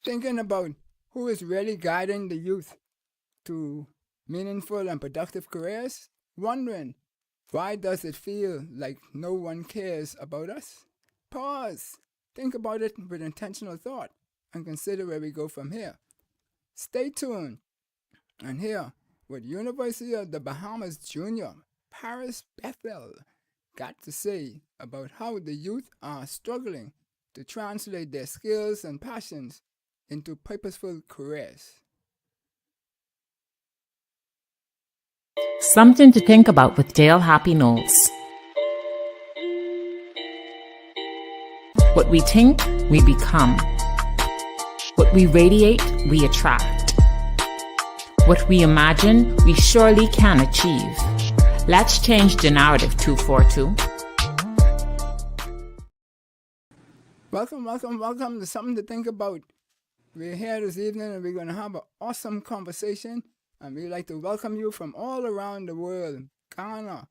thinking about who is really guiding the youth to meaningful and productive careers, wondering why does it feel like no one cares about us? Pause, think about it with intentional thought, and consider where we go from here. Stay tuned and hear what University of the Bahamas Junior Paris Bethell got to say about how the youth are struggling to translate their skills and passions into purposeful careers. Something to think about with Dale Happy Knowles. What we think, we become. What we radiate, we attract. What we imagine, we surely can achieve. Let's change the narrative 242. Welcome to Something to Think About. We're here this evening and we're going to have an awesome conversation. And we'd like to welcome you from all around the world. Ghana,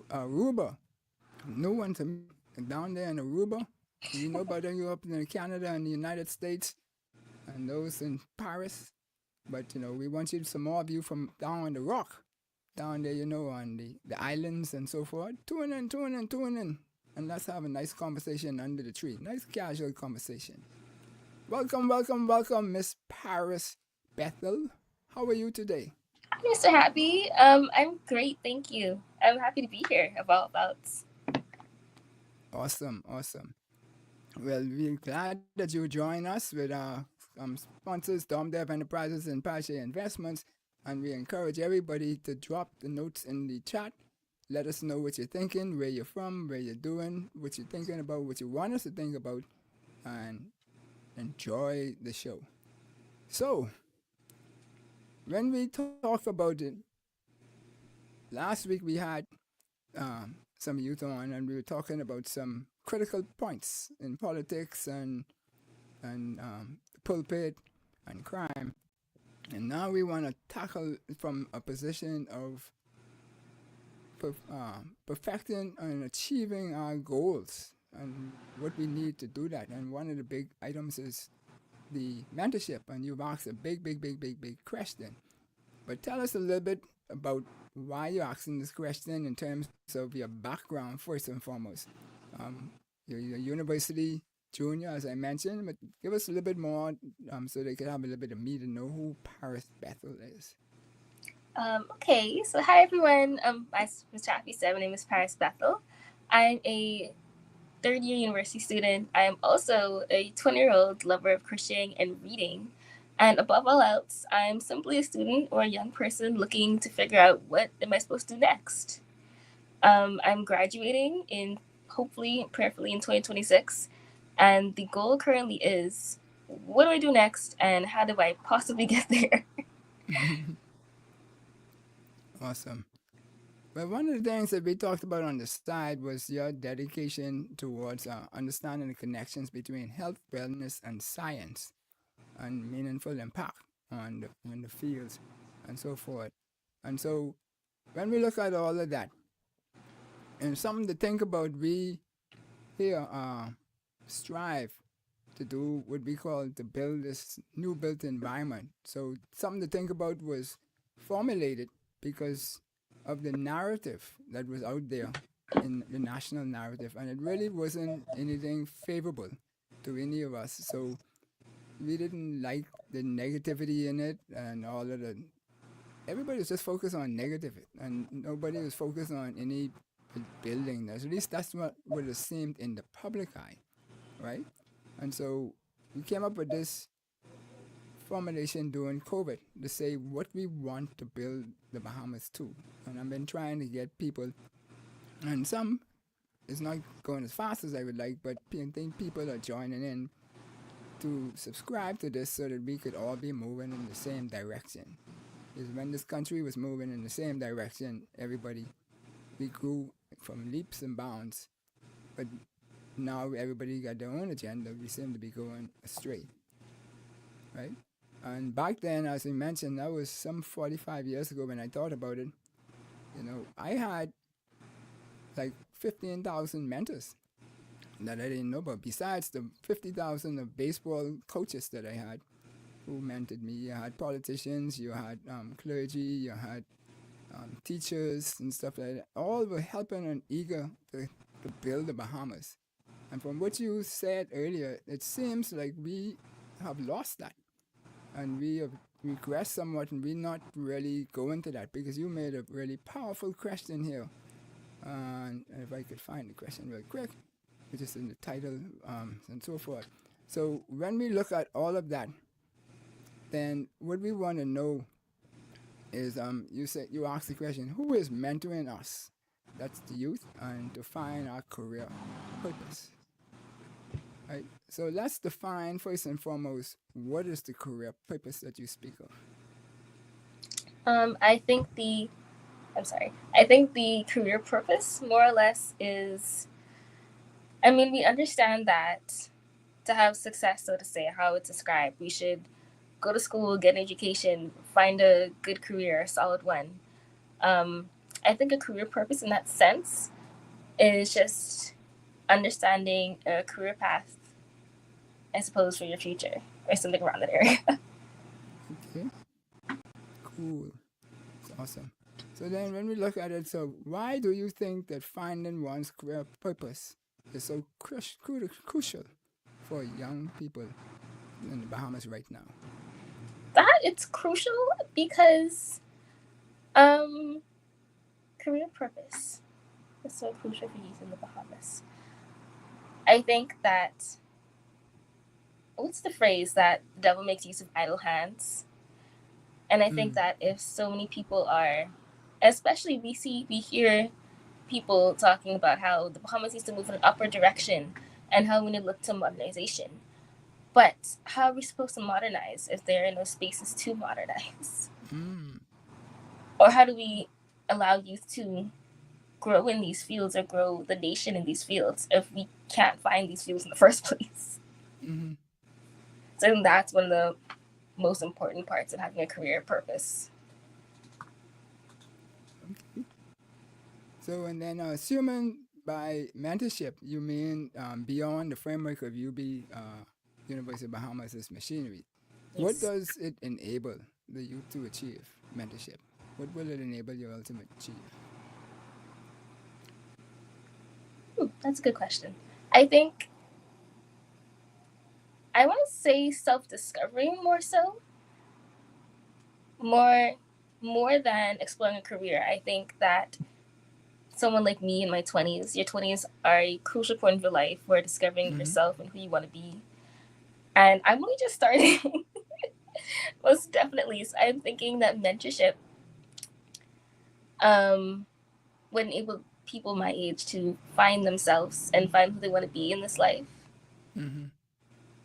Aruba. No one to down there in Aruba. You know about you up in Canada and the United States and those in Paris. But, we want you some more of you from down on the rock. Down there, on the islands and so forth. Tune in. And let's have a nice conversation under the tree. Nice casual conversation. Welcome, Miss Paris Bethell. How are you today? Hi, Mr. Happy. I'm great, thank you. I'm happy to be here about. Awesome. Well, we're glad that you join us with our sponsors, Dom Dev Enterprises and Pache Investments, and we encourage everybody to drop the notes in the chat. Let us know what you're thinking, where you're from, where you're doing, what you're thinking about, what you want us to think about, and enjoy the show. So, when we talk about it, last week we had some youth on, and we were talking about some critical points in politics and pulpit and crime. And now we want to tackle from a position of perfecting and achieving our goals and what we need to do that. And one of the big items is the mentorship. And you've asked a big question. But tell us a little bit about why you're asking this question in terms of your background, first and foremost. Your university junior, as I mentioned, but give us a little bit more so they can have a little bit of me to know who Paris Bethell is. Okay, so hi everyone. As Mr. Happy said, my name is Paris Bethell. I'm a third-year university student. I am also a 20-year-old lover of crocheting and reading. And above all else, I'm simply a student or a young person looking to figure out what am I supposed to do next. I'm graduating in, hopefully, prayerfully in 2026. And the goal currently is, what do I do next and how do I possibly get there? Awesome. Well, one of the things that we talked about on the side was your dedication towards understanding the connections between health, wellness, and science, and meaningful impact on the fields, and so forth. And so, when we look at all of that, and something to think about, we here strive to do what we call to build this new built environment. So, something to think about was formulated because of the narrative that was out there in the national narrative, and it really wasn't anything favorable to any of us. So we didn't like the negativity in it, and all of the. Everybody was just focused on negative, and nobody was focused on any building. At least that's what it seemed in the public eye, right? And so we came up with this formulation during COVID to say what we want to build the Bahamas to. And I've been trying to get people, and some it's not going as fast as I would like, but I think people are joining in to subscribe to this so that we could all be moving in the same direction. Because when this country was moving in the same direction, we grew from leaps and bounds. But now everybody got their own agenda. We seem to be going astray, right? And back then, as I mentioned, that was some 45 years ago when I thought about it. I had like 15,000 mentors. that I didn't know about. Besides the 50,000 of baseball coaches that I had who mentored me, you had politicians, you had clergy, you had teachers and stuff like that. All were helping and eager to build the Bahamas. And from what you said earlier, it seems like we have lost that. And we have regressed somewhat, and we're not really going to that because you made a really powerful question here. And if I could find the question real quick, which is in the title and so forth. So when we look at all of that, then what we want to know is you asked the question, who is mentoring us? That's the youth, and to find our career purpose. Right? So let's define first and foremost what is the career purpose that you speak of. I think the career purpose more or less is, I mean, we understand that to have success, so to say, how it's described, we should go to school, get an education, find a good career, a solid one. I think a career purpose in that sense is just understanding a career path, I suppose, for your future or something around that area. Okay, cool. It's awesome. So then when we look at it, so why do you think that finding one's career purpose is so crucial for young people in the Bahamas right now? That it's crucial because career purpose is so crucial for youth in the Bahamas. I think that, what's the phrase, that the devil makes use of idle hands? And I think that if so many people are, especially we hear people talking about how the Bahamas needs to move in an upward direction and how we need to look to modernization. But how are we supposed to modernize if there are no spaces to modernize? Or how do we allow youth to grow in these fields or grow the nation in these fields if we can't find these fields in the first place? So I think that's one of the most important parts of having a career purpose. Okay. So, and then assuming by mentorship, you mean beyond the framework of University of Bahamas' machinery. Yes. What does it enable the youth to achieve mentorship? What will it enable you ultimately achieve? That's a good question. I think I want to say self-discovery more so. More than exploring a career. I think that someone like me in my 20s, your 20s are a crucial point of your life where discovering yourself and who you want to be. And I'm only just starting. Most definitely. So I'm thinking that mentorship would enable people my age to find themselves and find who they want to be in this life.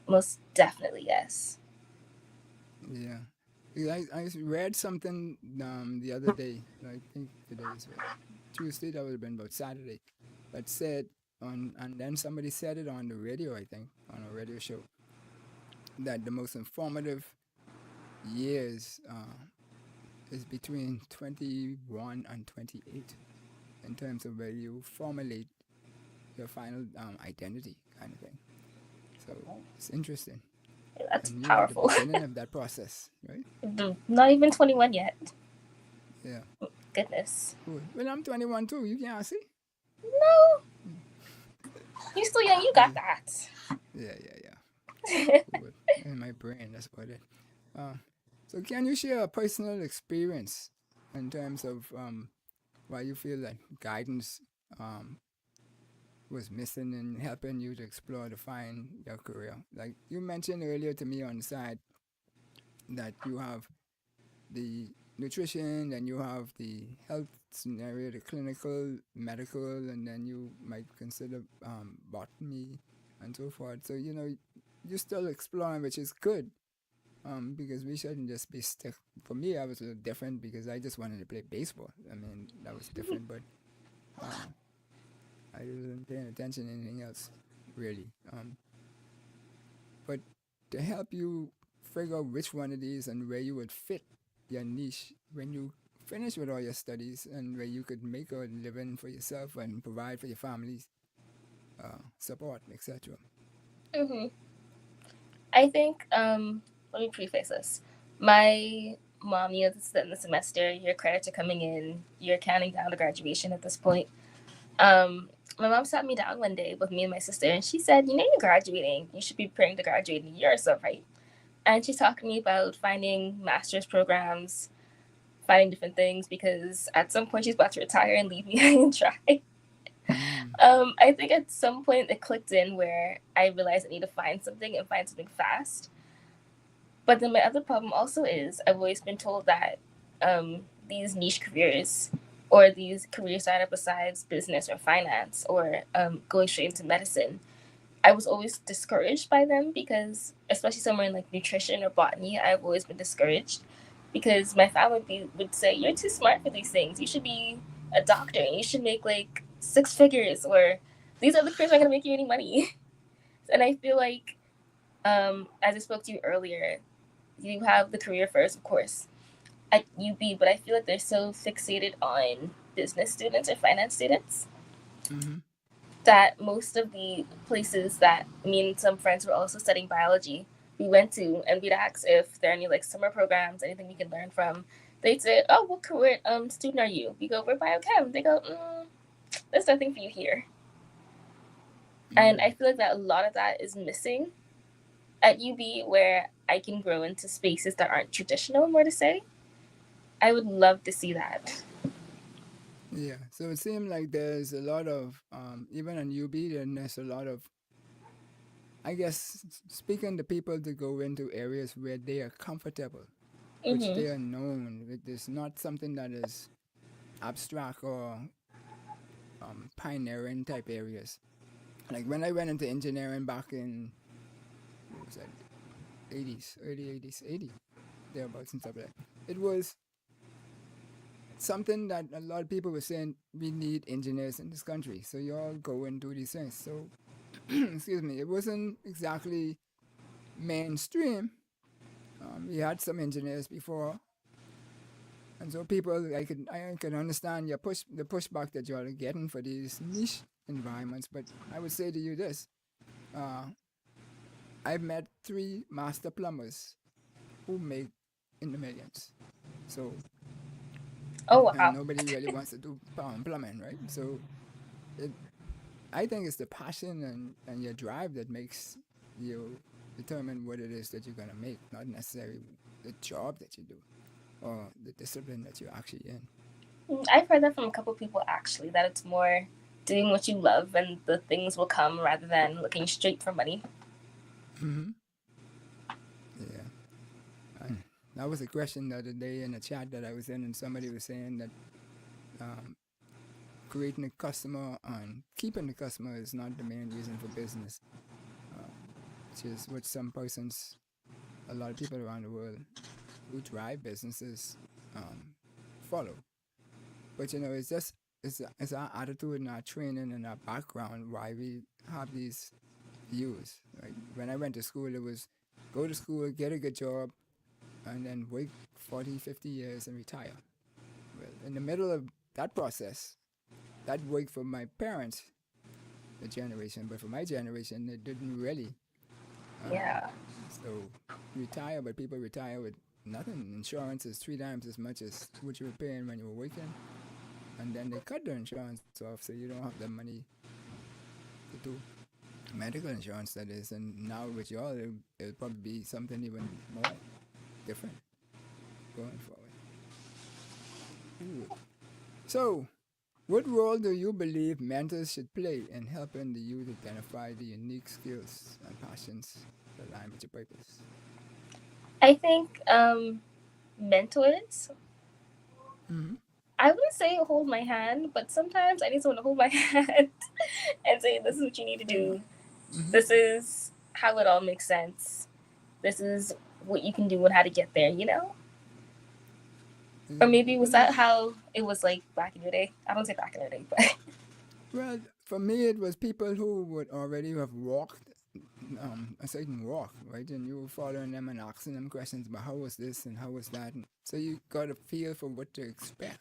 Most definitely, yes. Yeah. I read something the other day, I think today is Tuesday, that would have been about Saturday, that said, and then somebody said it on the radio, I think, on a radio show, that the most informative years is between 21 and 28 in terms of where you formulate your final identity kind of thing. So it's interesting. That's and powerful. At the beginning of that process, right? Not even 21 yet. Yeah. Goodness. Cool. Well, I'm 21 too. You can't see? No. You're still young. You got that. Yeah. Cool. In my brain, that's about it. So can you share a personal experience in terms of why you feel that guidance was missing in helping you to explore to find your career? Like you mentioned earlier to me on the side that you have the nutrition and you have the health scenario, the clinical, medical, and then you might consider botany and so forth. So, you're still exploring, which is good. Because we shouldn't just be stuck. For me, I was a little different because I just wanted to play baseball. I mean, that was different, but I wasn't paying attention to anything else, really. But to help you figure out which one of these and where you would fit your niche when you finish with all your studies and where you could make a living for yourself and provide for your families, support, etc. Hmm. I think, let me preface this. My mom, this is the end of the semester, your credits are coming in, you're counting down to graduation at this point. My mom sat me down one day with me and my sister, and she said, "You know, you're graduating. You should be preparing to graduate in a year or so, right?" And she's talking to me about finding master's programs, finding different things, because at some point she's about to retire and leave me high and dry. Mm. I think at some point it clicked in where I realized I need to find something and find something fast. But then my other problem also is I've always been told that these niche careers or these careers that are besides business or finance or going straight into medicine, I was always discouraged by them because, especially somewhere in like nutrition or botany, I've always been discouraged because my family would say, "You're too smart for these things. You should be a doctor. You should make like six figures, or these other careers aren't going to make you any money." And I feel like, as I spoke to you earlier, you have the career first, of course, at UB, but I feel like they're so fixated on business students or finance students Mm-hmm. that most of the places that me and some friends were also studying biology, we went to, and we'd ask if there are any like summer programs, anything we can learn from. They'd say, "Oh, what career student are you?" We go, "We're biochem." They go, "There's nothing for you here." And I Mm. feel like that a lot of that is missing at UB, where I can grow into spaces that aren't traditional, more to say. I would love to see that. Yeah. So it seemed like there's a lot of even on UB, then there's a lot of, I guess, speaking to people to go into areas where they are comfortable, which Mm-hmm. they are known. It is not something that is abstract or pioneering type areas. Like when I went into engineering back in, what was that, 80s, early 80s, 80, thereabouts and stuff like that. It was something that a lot of people were saying we need engineers in this country. So you all go and do these things. So, excuse me, it wasn't exactly mainstream. We had some engineers before, and so people, I could understand the pushback that you're getting for these niche environments. But I would say to you this: uh, I've met 3 master plumbers who make in the millions. So, Oh and wow. nobody really wants to do plumbing, right? So, it, I think it's the passion and your drive that makes you determine what it is that you're gonna make, not necessarily the job that you do or the discipline that you're actually in. I've heard that from a couple of people actually, that it's more doing what you love and the things will come rather than looking straight for money. Mm-hmm. Yeah. And that was a question the other day in a chat that I was in, and somebody was saying that um, creating a customer and keeping the customer is not the main reason for business, um, which is what some persons, a lot of people around the world who drive businesses follow. But it's just it's our attitude and our training and our background why we have these views. Right? When I went to school, it was go to school, get a good job, and then work 40, 50 years and retire. Well, in the middle of that process, that worked for my parents, the generation, but for my generation, it didn't really. Um, Yeah. so retire, but people retire with nothing. Insurance is 3 times as much as what you were paying when you were working, and then they cut the insurance off, so you don't have the money to do medical insurance. That is, and now with y'all, it'll probably be something even more different going forward. Ooh. So, what role do you believe mentors should play in helping the youth identify the unique skills and passions that align with your purpose? I think mentors, Mm-hmm. I wouldn't say hold my hand, but sometimes I need someone to hold my hand and say, "This is what you need to Fair enough. do. Mm-hmm. This is how it all makes sense. This is what you can do and how to get there," you know? Or Yeah. maybe was Well, that how it was like back in the day? I don't say back in the day, but well, for me, it was people who would already have walked a certain walk, right? And you were following them and asking them questions about how was this and how was that. And so you got a feel for what to expect.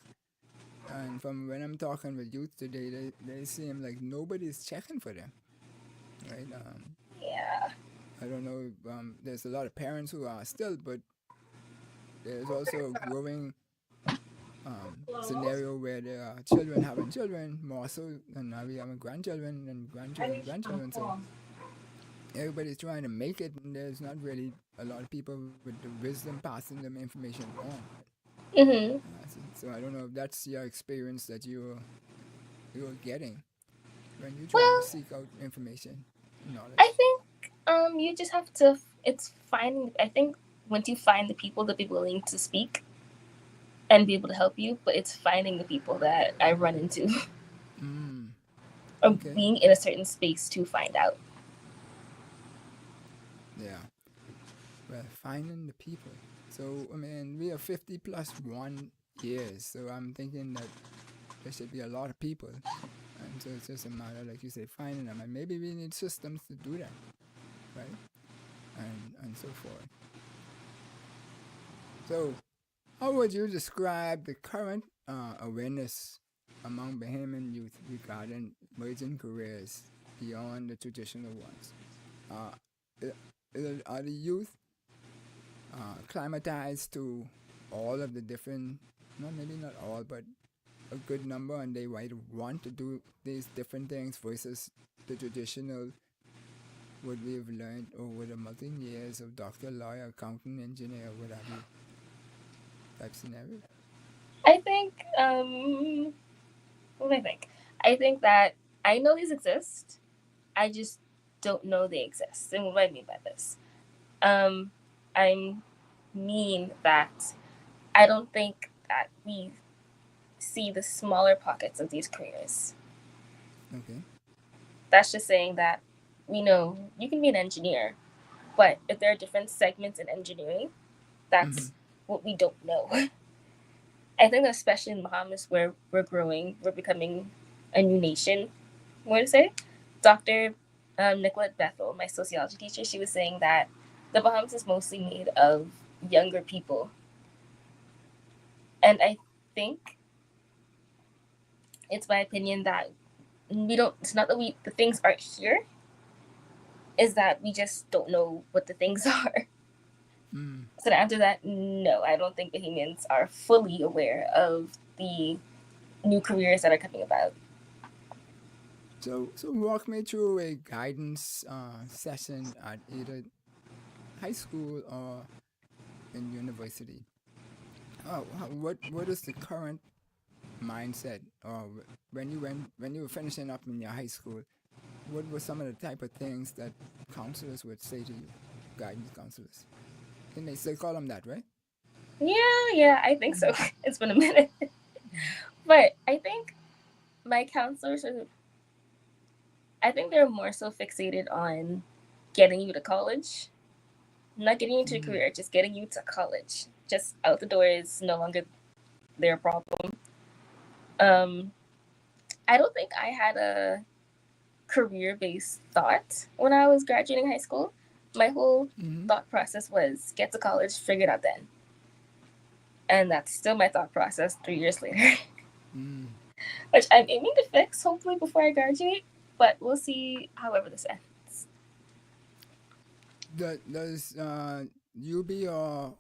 And from when I'm talking with youth today, they seem like nobody's checking for them. right? Yeah. I don't know. There's a lot of parents who are still, but there's also a growing scenario where there are children having children more so, and now we having grandchildren and grandchildren. So everybody's trying to make it, and there's not really a lot of people with the wisdom passing them information on. Mm-hmm. So I don't know if that's your experience that you're getting when you try to Well, seek out information, I knowledge. think you just have to. It's finding. I think once you find the people that be willing to speak and be able to help you, but it's finding the people that I run into Mm, or okay. being in a certain space to find out. Yeah. Well, finding the people. So I mean, we are 50 plus 1 years. So I'm thinking that there should be a lot of people, and so it's just a matter, like you say, finding them, and maybe we need systems to do that, right? And so forth. So, how would you describe the current awareness among Bahamian youth regarding emerging careers beyond the traditional ones? Uh, are the youth climatized to all of the different, no, maybe not all, but a good number, and they might want to do these different things versus the traditional, what we've learned over the multi years of doctor, lawyer, accountant, engineer, what have you, type scenario? I think. What do I think? I think that I know these exist. I just don't know they exist. And what do I mean by this? Um, I mean that I don't think that we see the smaller pockets of these careers. Okay. That's just saying that we know you can be an engineer, but if there are different segments in engineering, Mm-hmm. that's what we don't know. I think that especially in Bahamas where we're growing, we're becoming a new nation. What to say? Dr. Nicolette Bethell, my sociology teacher, she was saying that the Bahamas is mostly made of younger people. And I think it's my opinion that we don't, it's not that the things aren't here, is that we just don't know what the things are. Mm. So to answer that, no, I don't think Bahamians are fully aware of the new careers that are coming about. So walk me through a guidance session at either high school or in university. What is the current mindset, or when you were finishing up in your high school? What were some of the type of things that counselors would say to you, guidance counselors? And they still call them that, right? Yeah, I think so. It's been a minute. But I think my counselors are, I think they're more so fixated on getting you to college, not getting you to a Mm. career, just getting you to college. Just out the door is no longer their problem. Um, I don't think I had a career based thought when I was graduating high school. My whole Mm-hmm. thought process was get to college, figure it out then. And that's still my thought process 3 years later, Mm. which I'm aiming to fix hopefully before I graduate, but we'll see however this ends. Does UB or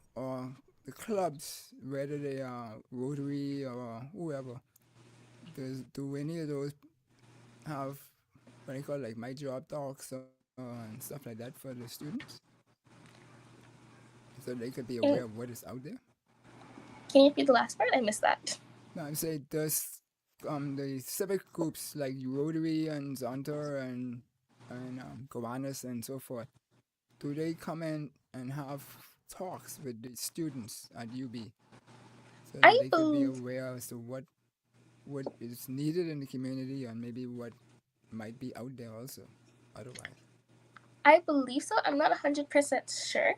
the clubs, whether they are Rotary or whoever, do any of those have what I call like my job talks and stuff like that for the students, so they could be aware Can, of what is out there? can you repeat the last part? I missed that. No, I'm saying does the civic groups like Rotary and Zonter and Gowanus and so forth, do they come in and have talks with the students at UB so that I they could be believe aware as to what is needed in the community and maybe what might be out there also otherwise? I believe so. I'm not 100% sure,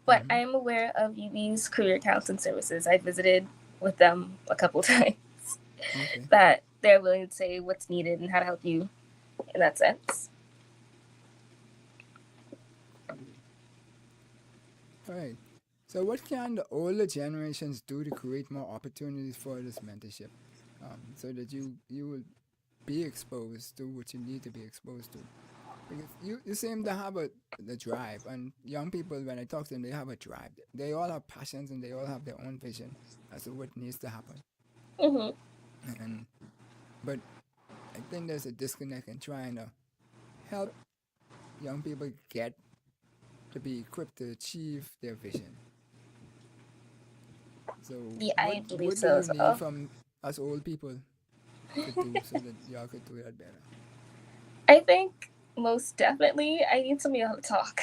but I Mm-hmm. am aware of UB's career counseling services. I visited with them a couple times. Okay. That they're willing to say what's needed and how to help you in that sense. All right. So, what can the older generations do to create more opportunities for this mentorship, so that you will be exposed to what you need to be exposed to? Because you seem to have the drive, and young people, when I talk to them, they have a drive. They all have passions and they all have their own vision as to what needs to happen. Mm-hmm. And but I think there's a disconnect in trying to help young people get to be equipped to achieve their vision. So Yeah, I believe what do so you as need well. from us old people to do so that y'all could do that better? I think most definitely I need somebody else to talk.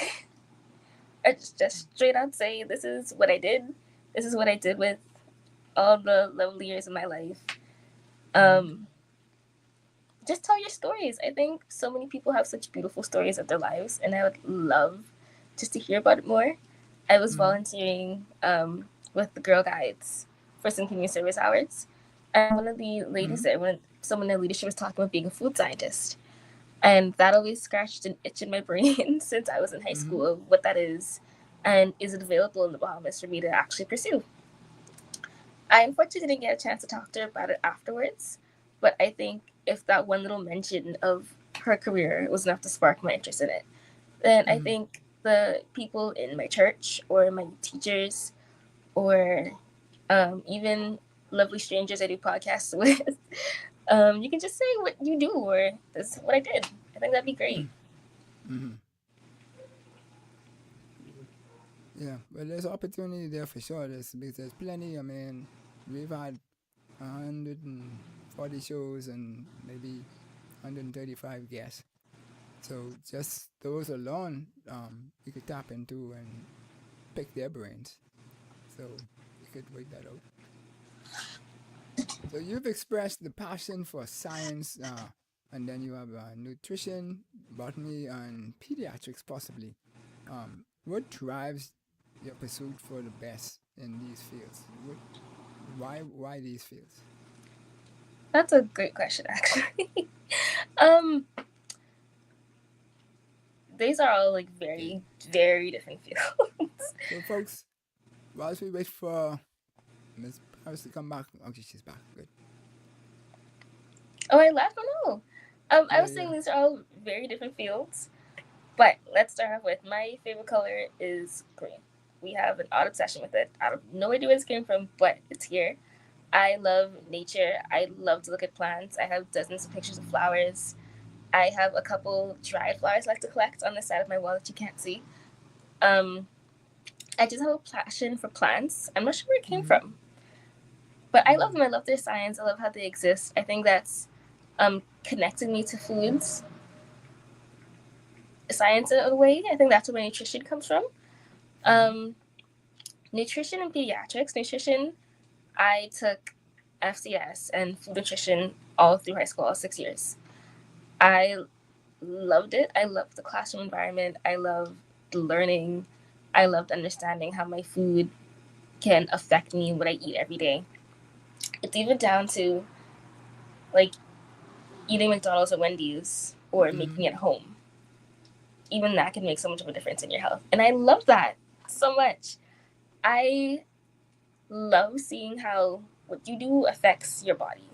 I just straight out say, this is what I did. This is what I did with all the lovely years of my life. Mm-hmm. Um, just tell your stories. I think so many people have such beautiful stories of their lives, and I would love just to hear about it more. I was Mm-hmm. volunteering with the Girl Guides for some community service hours, and one of the ladies Mm-hmm. there, when someone in leadership was talking about being a food scientist, and that always scratched an itch in my brain since I was in high Mm-hmm. school of what that is, and is it available in the Bahamas for me to actually pursue. I unfortunately didn't get a chance to talk to her about it afterwards, but I think if that one little mention of her career was enough to spark my interest in it, then I Mm-hmm. think the people in my church or my teachers or even lovely strangers I do podcasts with, you can just say what you do or this is what I did. I think that'd be great. Mm-hmm. Yeah, well, there's opportunity there for sure. There's plenty. I mean, we've had 140 shows and maybe 135 guests. So just those alone, you could tap into and pick their brains. So you could work that out. So you've expressed the passion for science, and then you have nutrition, botany, and pediatrics possibly. What drives your pursuit for the best in these fields? Why these fields? That's a great question, actually. um, these are all like Okay. very, very different fields. So folks, whilst we wait for Miss Paris to come back, okay, she's back. Good. Oh, I left? Oh, no. I Yeah, was yeah. saying these are all very different fields, but let's start off with my favorite color is green. We have an odd obsession with it. I have no idea where this came from, but it's here. I love nature. I love to look at plants. I have dozens of pictures of flowers. I have a couple dried flowers I like to collect on the side of my wall that you can't see. Um, I just have a passion for plants. I'm not sure where it came Mm-hmm. from, but I love Mm-hmm. them. I love their science. I love how they exist. I think that's connected me to foods science in a way. I think that's where my nutrition comes from. Mm-hmm. Um, nutrition and pediatrics. Nutrition, I took FCS and food nutrition all through high school, all 6 years. I loved it. I loved the classroom environment. I loved the learning. I loved understanding how my food can affect me, what I eat every day. It's even down to like eating McDonald's or Wendy's or Mm-hmm. making it at home. Even that can make so much of a difference in your health. And I love that so much. I love seeing how what you do affects your body.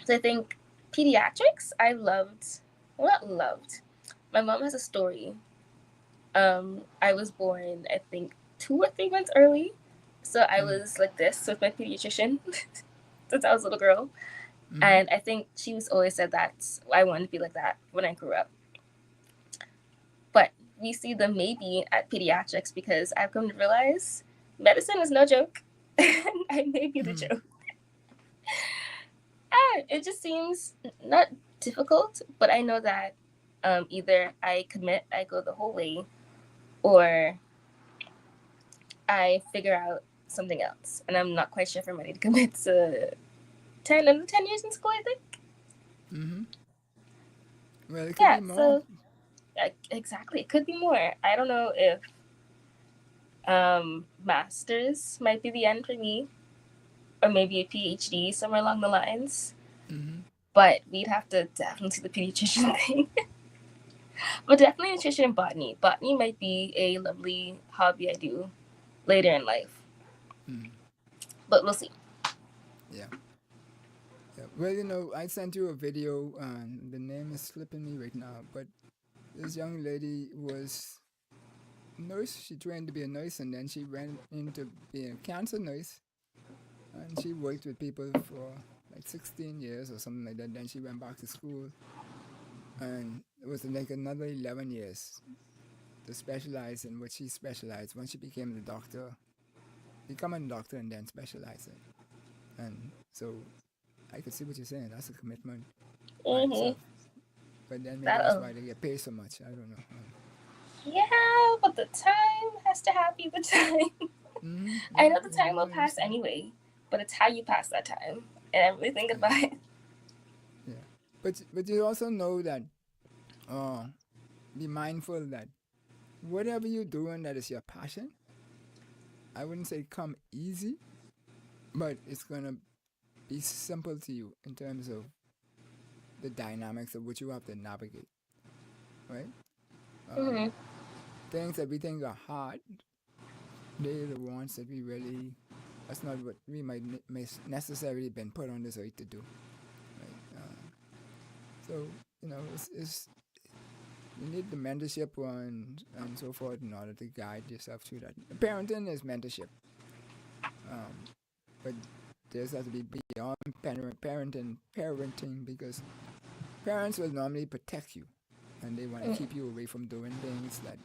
So I think pediatrics, I loved, well, not loved. My mom has a story. I was born, I think, 2 or 3 months early. So I was like this with my pediatrician since I was a little girl. Mm-hmm. And I think she was always said that I wanted to be like that when I grew up. But we see the maybe at pediatrics because I've come to realize medicine is no joke. I may be the Mm-hmm. joke. It just seems not difficult, but I know that either I commit, I go the whole way, or I figure out something else. And I'm not quite sure if I'm ready to commit to 10 years in school, I think. Mm-hmm. Well, it could Yeah, be more. so exactly. It could be more. I don't know if master's might be the end for me, or maybe a PhD somewhere along the lines. Mm-hmm. But we'd have to definitely see the pediatrician thing. But definitely nutrition and botany. Botany might be a lovely hobby I do later in life. Mm-hmm. But we'll see. Yeah. Yep. Well, I sent you a video, and the name is slipping me right now, but this young lady was nurse. She trained to be a nurse, and then she went into being a cancer nurse, and she worked with people for like 16 years or something like that. Then she went back to school, and it was like another 11 years to specialize in what she specialized. Once she became the doctor, becoming a doctor and then specializing. And so I could see what you're saying. That's a commitment by Mm-hmm. itself. But then maybe That that's why they get paid so much. I don't know. yeah, but the time has to have you the time. I know the Yeah, time I will pass understand. anyway, but it's how you pass that time. And I'm really thinking Yeah, about it. yeah. But you also know that, uh, be mindful that whatever you're doing that is your passion, I wouldn't say come easy, but it's gonna be simple to you in terms of the dynamics of which you have to navigate, right? Um, Mm-hmm. things that we think are hard, they're the ones that we really, that's not what we may necessarily been put on this earth to do, right? So, it's you need the mentorship and so forth in order to guide yourself through that. Parenting is mentorship, but there's has to be beyond parenting because parents will normally protect you and they want to keep you away from doing things that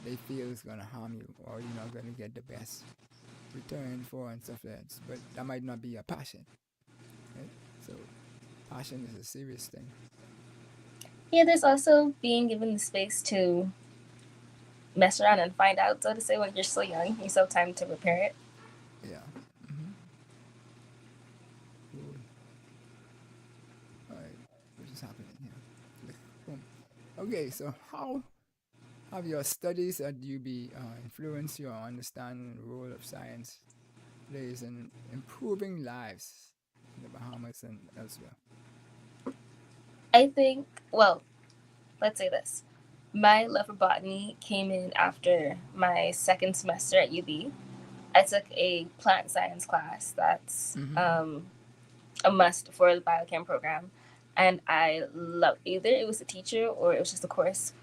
they feel is going to harm you or you're not going to get the best return for and stuff like that. But that might not be your passion, right? So passion is a serious thing. Yeah, there's also being given the space to mess around and find out, so to say, when you're still young. You still have time to prepare it. Yeah. Mm-hmm. Cool. All right. What is happening here? Click. Boom. Okay. So how have your studies at UB influenced your understanding the role of science plays in improving lives in the Bahamas and elsewhere? I think, well, let's say this. My love for botany came in after my second semester at UB. I took a plant science class that's Mm-hmm. a must for the biochem program. And I loved either it was the teacher or it was just the course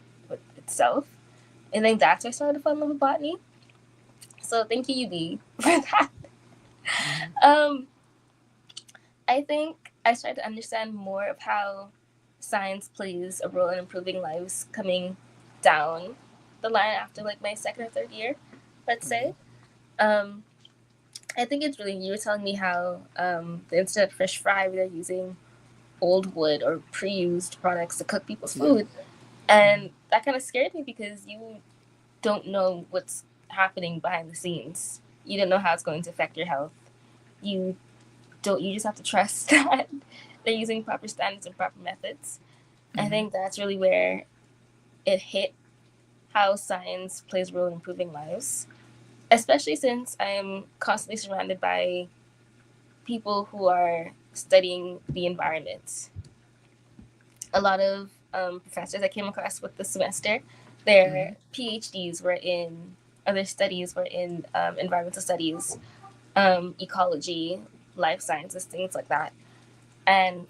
itself. And then that's where I started to fall in love with botany. So thank you, UB, for that. Mm-hmm. Um, I think I started to understand more of how science plays a role in improving lives coming down the line after like my second or third year, let's Okay. say. Um, I think it's really, you were telling me how instead of fish fry, they're using old wood or pre-used products to cook people's Yeah. food. And that kind of scared me because you don't know what's happening behind the scenes. You don't know how it's going to affect your health. You you just have to trust that they're using proper standards and proper methods. I Mm-hmm. think that's really where it hit how science plays a role in improving lives, especially since I am constantly surrounded by people who are studying the environment. A lot of professors I came across with this semester, Mm-hmm. their PhDs were in, other studies were in environmental studies, ecology, life sciences, things like that. And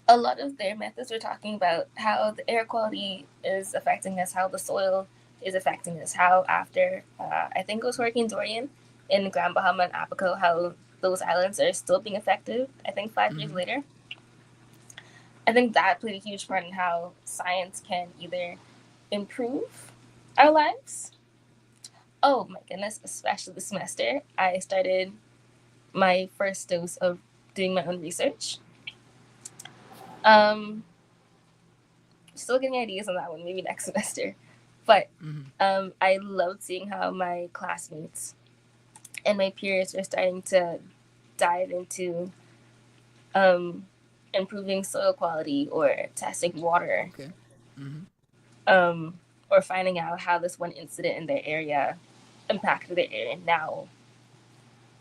a lot of their methods were talking about how the air quality is affecting us, how the soil is affecting us, how after, I think it was Hurricane Dorian in Grand Bahama and Abaco, how those islands are still being affected, I think 5 years Mm-hmm. later. I think that played a huge part in how science can either improve our lives. Oh my goodness, especially this semester, I started my first dose of doing my own research. Um, Still getting ideas on that one, maybe next semester. But Mm-hmm. I loved seeing how my classmates and my peers are starting to dive into um, improving soil quality or testing water, Okay. Mm-hmm. um, or finding out how this one incident in their area impacted their area now.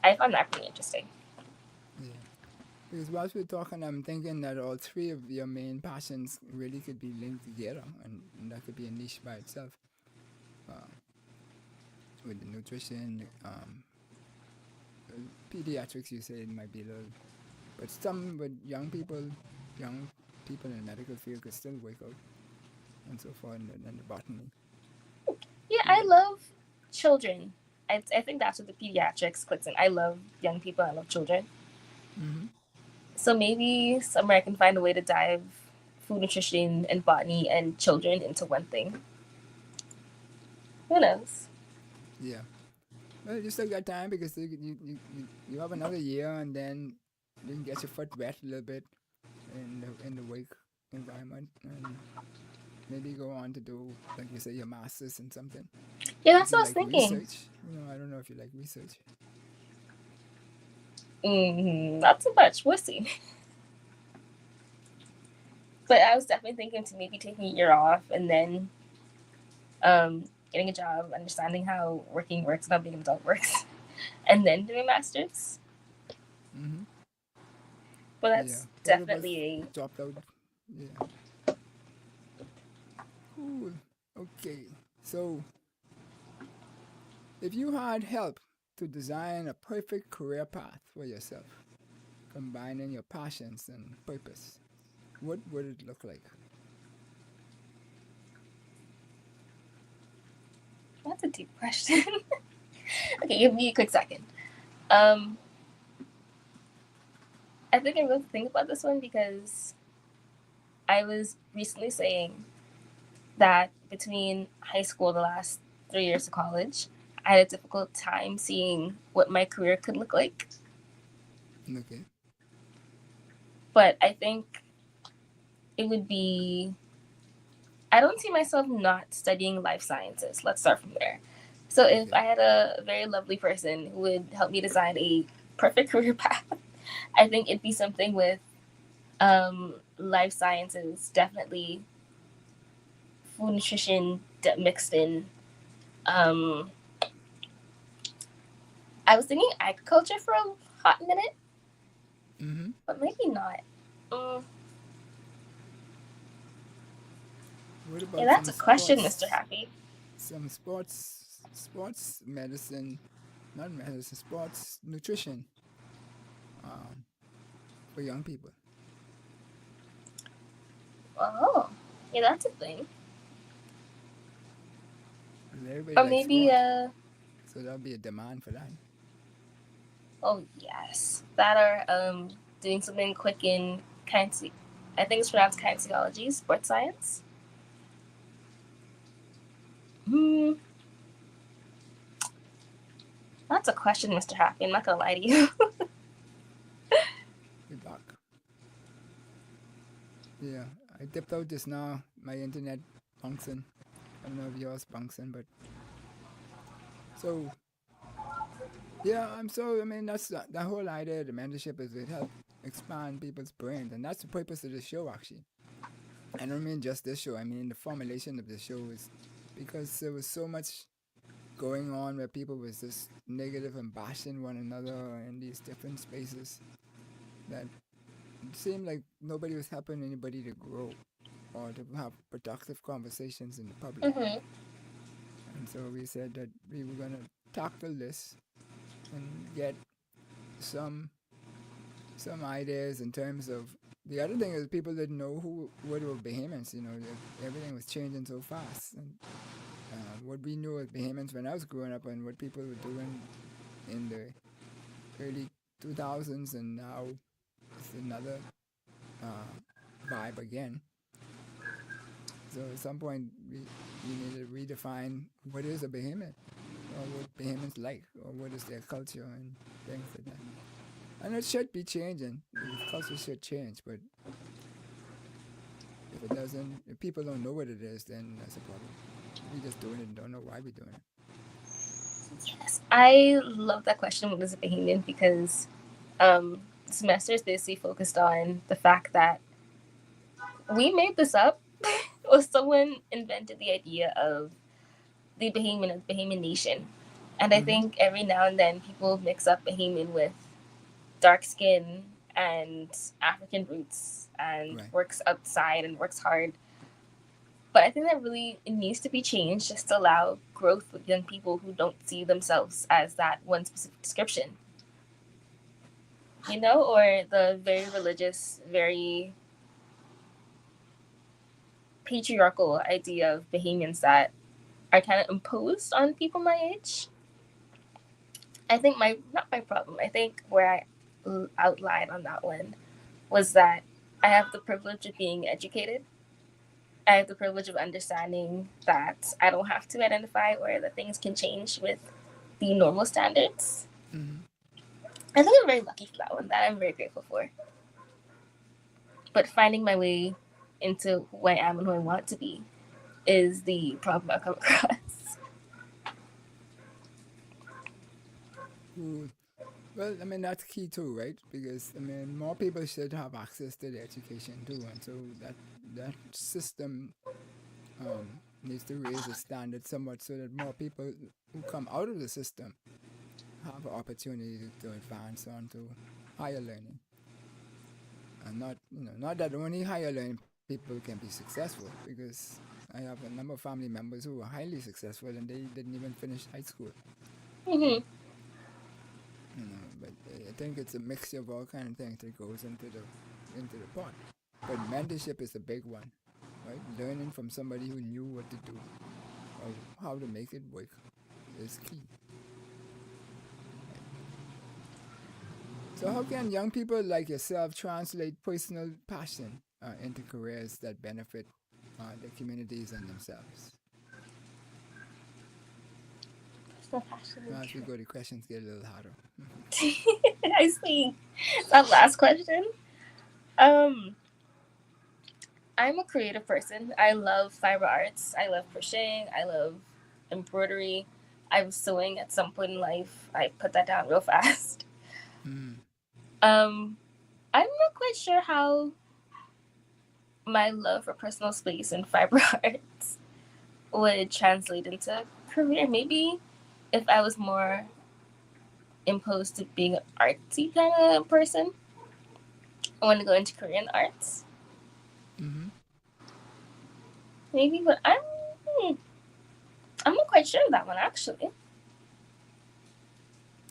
I found that pretty interesting. Yeah. Because whilst we're talking, I'm thinking that all three of your main passions really could be linked together, and that could be a niche by itself. Uh, with the nutrition, pediatrics, you say it might be a little But some with young people in the medical field could still work out and so forth, and the botany. Yeah, I Yeah. love children. I think that's what the pediatrics clicks in. I love young people. I love children. Mm-hmm. So maybe somewhere I can find a way to dive food nutrition and botany and children into one thing. Who knows? Yeah. Well, you still got time because you have another year, and then you can get your foot wet a little bit in the wake environment, and maybe go on to do, like you say, your masters in something. Yeah, If that's you what I was like thinking. research, I don't know if you like research. Not too much. We'll see. But I was definitely thinking to maybe taking a year off and then getting a job, understanding how working works, how being an adult works, and then doing masters. Mm-hmm. But Yeah. that's Both of us definitely dropped out. Yeah. Cool. Okay. So, if you had help to design a perfect career path for yourself, combining your passions and purpose, what would it look like? that's a deep question. Okay, give me a quick second. Um, I think I really think about this one because I was recently saying that between high school, the last 3 years of college, I had a difficult time seeing what my career could look like. Okay. But I think it would be, I don't see myself not studying life sciences. Let's start from there. So if Okay. I had a very lovely person who would help me design a perfect career path, I think it'd be something with life sciences, definitely food nutrition mixed in. Um, I was thinking agriculture for a hot minute, Mm-hmm. but maybe not. Mm, What yeah, about that's some a question, Mr. sports? Happy. Some sports medicine, not medicine, sports nutrition um, for young people. Oh, yeah, that's a thing. 'Cause everybody Or likes maybe, sport, so there'll be a demand for that. oh yes, that or doing something quick in kinesi. I think it's pronounced kinesiology, sports science. Hmm, that's a question, Mr. Happy. I'm not gonna lie to you. Good luck. Yeah, I dipped out just now. My internet bunksing. I don't know if yours bunksing, but so yeah, I mean, that's the whole idea of the mentorship is it help expand people's brains, and that's the purpose of the show actually. I don't mean just this show. I mean the formulation of the show is because there was so much going on where people was just negative and bashing one another in these different spaces that it seemed like nobody was helping anybody to grow or to have productive conversations in the public. Mm-hmm. And so we said that we were gonna tackle this and get some some ideas in terms of the other thing is people didn't know who what were Bahamians. Everything was changing so fast, and what we knew as Bahamians when I was growing up and what people were doing in the early 2000s, and now it's another uh, vibe again. So at some point we need to redefine what is a Bahamian or what Bahamians like or what is their culture and things like that. And it should be changing. The culture should change, but if it doesn't, if people don't know what it is, then that's a problem. We just doing it and don't know why we're doing it. Yes, I love that question. What is a Bahamian? Because the semester is basically focused on the fact that we made this up, or someone invented the idea of the Bahamian nation. And I Mm-hmm. think every now and then people mix up Bahamian with dark skin and African roots and Right. works outside and works hard. But I think that really it needs to be changed just to allow growth with young people who don't see themselves as that one specific description. you know, or the very religious, very patriarchal idea of Bahamians that are kind of imposed on people my age. I think not my problem, I think where I outlined on that one was that I have the privilege of being educated. I have the privilege of understanding that I don't have to identify or that things can change with the normal standards. Mm-hmm. I think I'm very lucky for that one, that I'm very grateful for. But finding my way into who I am and who I want to be is the problem I come across. Cool. Well, I mean, that's key too, right? Because, I mean, more people should have access to the education too. And so that system needs to raise the standard somewhat so that more people who come out of the system have an opportunity to advance on to higher learning. And not that only higher learning people can be successful, because I have a number of family members who are highly successful and they didn't even finish high school. Mm-hmm. But I think it's a mixture of all kind of things that goes into the pot. But mentorship is a big one, right? Learning from somebody who knew what to do or how to make it work is key. So how can young people like yourself translate personal passion into careers that benefit their communities and themselves? As we go, the questions get a little harder. I see. That last question. I'm a creative person. I love fiber arts. I love crocheting. I love embroidery. I was sewing at some point in life. I put that down real fast. I'm not quite sure how my love for personal space and fiber arts would translate into career. Maybe if I was more imposed to being an artsy kind of person, I want to go into Korean arts. Mm-hmm. Maybe, but I'm not quite sure of that one actually.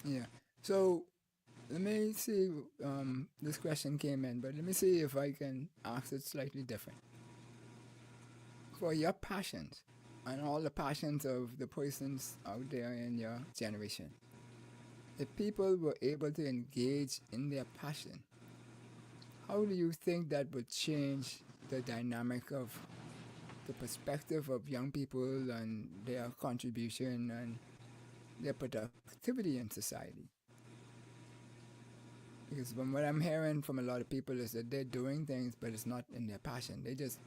Yeah. So let me see. This question came in, but let me see if I can ask it slightly different. For your passions and all the passions of the persons out there in your generation, if people were able to engage in their passion, how do you think that would change the dynamic of the perspective of young people and their contribution and their productivity in society? Because from what I'm hearing from a lot of people is that they're doing things, but it's not in their passion. They just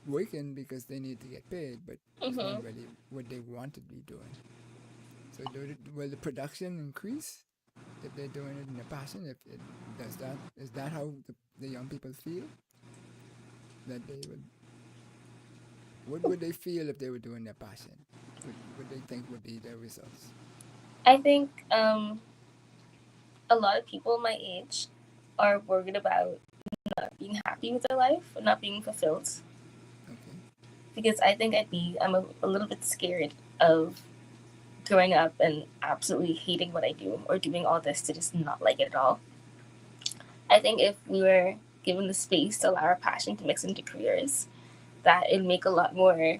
working because they need to get paid, but it's not really what they want to be doing. So will the production increase if they're doing it in their passion? If it does that, is that how the young people feel? That they would. What would they feel if they were doing their passion? What they think would be their results? I think a lot of people my age are worried about not being happy with their life, not being fulfilled. Okay. Because I think I'm a little bit scared of growing up and absolutely hating what I do or doing all this to just not like it at all. I think if we were given the space to allow our passion to mix into careers, that it'd make a lot more.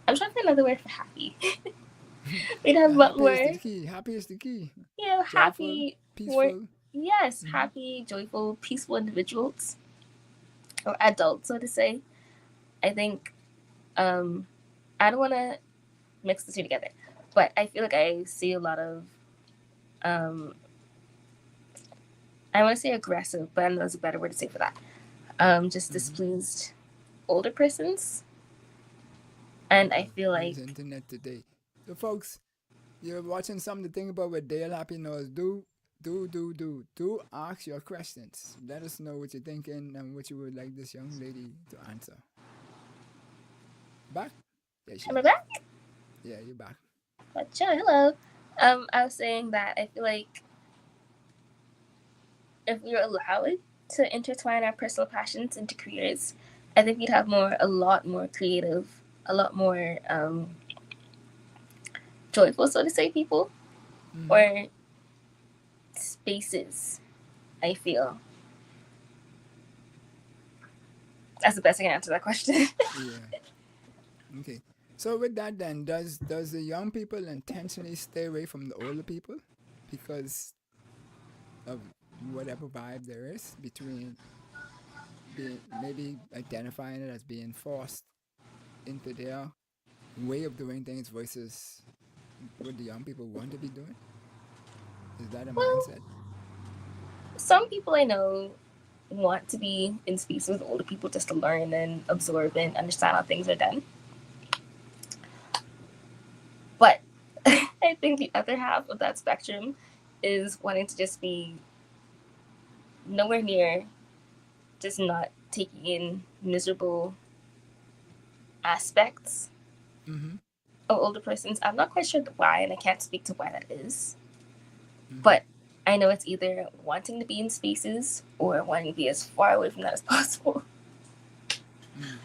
I'm trying to find another word for happy. We'd have a lot more. Happy is the key. Happy is the key. Yeah, Joyful, happy, peaceful. Yes, happy, joyful, peaceful individuals or adults, so to say. I think I don't want to mix the two together, but I feel like I see a lot of I want to say aggressive, but I don't know there's a better word to say for that. Just displeased older persons, and I feel like internet today. So, folks, you're watching something to think about with Dale Happy Knows. Do ask your questions. Let us know what you're thinking and what you would like this young lady to answer. Back? Yeah, am I back? Yeah, you're back. Gotcha. Hello. I was saying that I feel like if we were allowed to intertwine our personal passions into careers, I think we'd have a lot more creative, a lot more joyful, so to say, people, or spaces, I feel. That's the best I can answer that question. Yeah. Okay. So with that, then, does the young people intentionally stay away from the older people because of whatever vibe there is between being maybe identifying it as being forced into their way of doing things versus what the young people want to be doing? Is that a Well, mindset? some people I know want to be in spaces with older people just to learn and absorb and understand how things are done. But I think the other half of that spectrum is wanting to just be nowhere near, just not taking in miserable aspects Mm-hmm. of older persons. I'm not quite sure why, and I can't speak to why that is. Mm-hmm. But I know it's either wanting to be in spaces or wanting to be as far away from that as possible. Mm.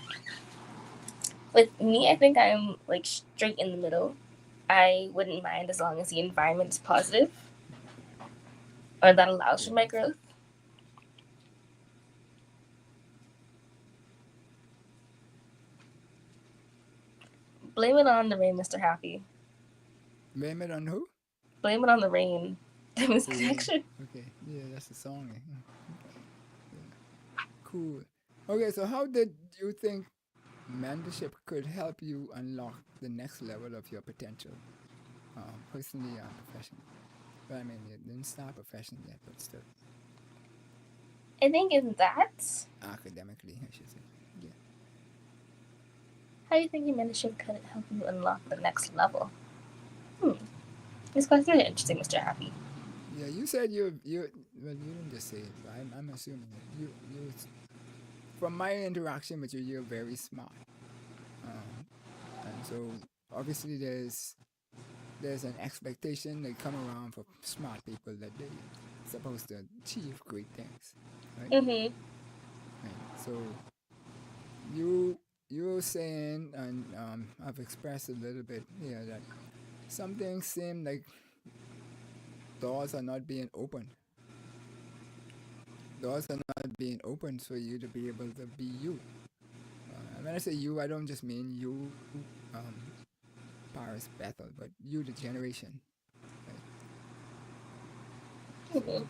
With me, I think I'm like straight in the middle. I wouldn't mind as long as the environment is positive or that allows for my growth. Blame it on the rain, Mr. Happy. Blame it on who? Blame it on the rain. The rain. Okay. Yeah, that's the song. Yeah. Cool. Okay, so how did you think mentorship could help you unlock the next level of your potential, personally and professionally? But I mean, you didn't start professionally yet, but still, I think in that, academically, I should say. Yeah. how do you think your mentorship could help you unlock the next level? This question is interesting, Mr. Happy. Yeah, you said you well, you didn't just say it, but I'm assuming it. You from my interaction with you, you're very smart, and so obviously there's an expectation that come around for smart people that they supposed to achieve great things, right? Mm-hmm. Right. So you're saying, and I've expressed a little bit here that some things seem like doors are not being opened. Doors are not being opened for you to be able to be you. When I say you, I don't just mean you, um, Paris Bethell, but you, the generation. Right? Mm-hmm. So,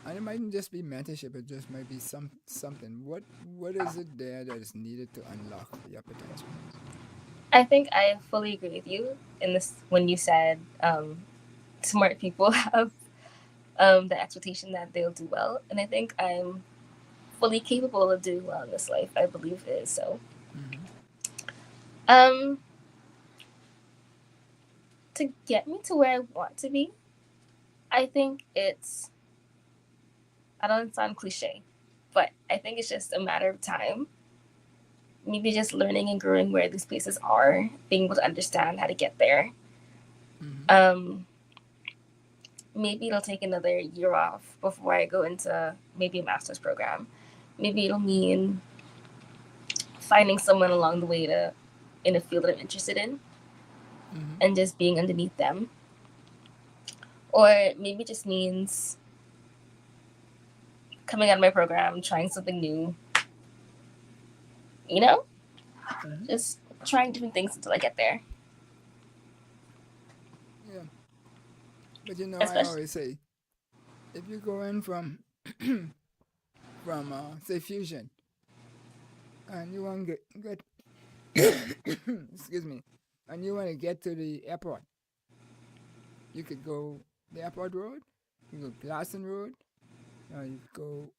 and it mightn't just be mentorship; it just might be something. What is it there that is needed to unlock your potential? I think I fully agree with you in this when you said smart people have the expectation that they'll do well, and I think I'm fully capable of doing well in this life. I believe it is so. Mm-hmm. To get me to where I want to be, I think it's, I don't sound cliche, but I think it's just a matter of time. Maybe just learning and growing where these places are, being able to understand how to get there. Mm-hmm. Maybe it'll take another year off before I go into maybe a master's program. Maybe it'll mean finding someone along the way to in a field that I'm interested in Mm-hmm. and just being underneath them. Or maybe it just means coming out of my program, trying something new. You know? Mm-hmm. Just trying different things until I get there. Yeah. But you know, I Especially, always say, if you go in from say fusion, and you want to get excuse me, and you want to get to the airport, you could go the airport road, you go Glasson Road, or you could go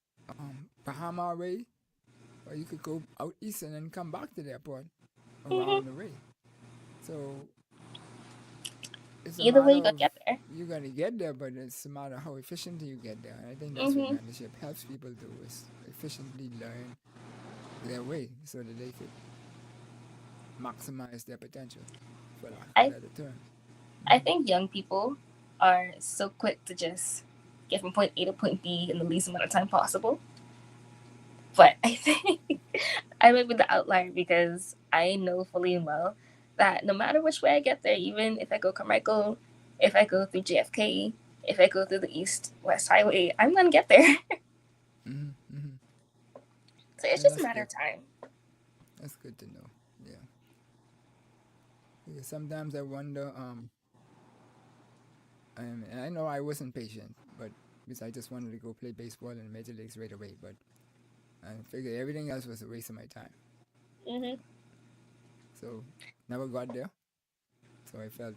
Bahama Way, or you could go out east and then come back to the airport around the way. So it's a either way, matter you gotta of get there. you're gonna get there, but it's a matter of how efficiently you get there. And I think that's what mentorship helps people do is efficiently learn their way so that they could maximize their potential, for lack of a better term. I think young people are so quick to just get from point A to point B in the least amount of time possible. But I think I might be the outlier because I know fully and well that no matter which way I get there, even if I go Carmichael, if I go through JFK, if I go through the East-West Highway, I'm gonna get there. Mm-hmm, mm-hmm. So it's Well, just a that's matter good. of time. That's good to know. Yeah. Because sometimes I wonder. I know I wasn't patient, but because I just wanted to go play baseball in the major leagues right away. But I figured everything else was a waste of my time. Hmm. So never got there. So I felt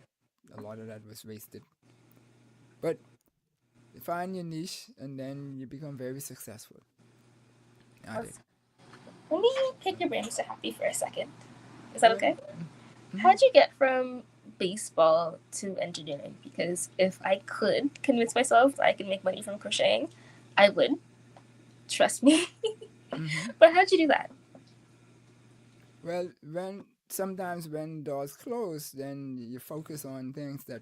a lot of that was wasted. But you find your niche and then you become very successful at it. Let me pick your brain, Mr. Happy, for a second. Is Go that ahead. okay? Mm-hmm. How'd you get from baseball to engineering? Because if I could convince myself that I could make money from crocheting, I would. Trust me. Mm-hmm. But how'd you do that? Well, when sometimes when doors close, then you focus on things that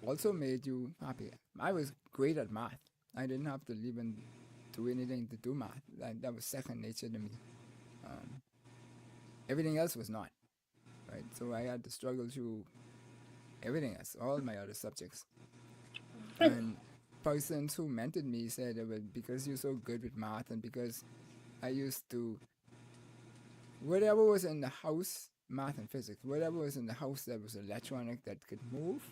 also made you happy. I was great at math. I didn't have to even do anything to do math. That was second nature to me. Um, Everything else was not, right? So I had to struggle through everything else, all my other subjects. And persons who mentored me said, well, because you're so good with math and because I used to, whatever was in the house, math and physics, whatever was in the house that was electronic that could move,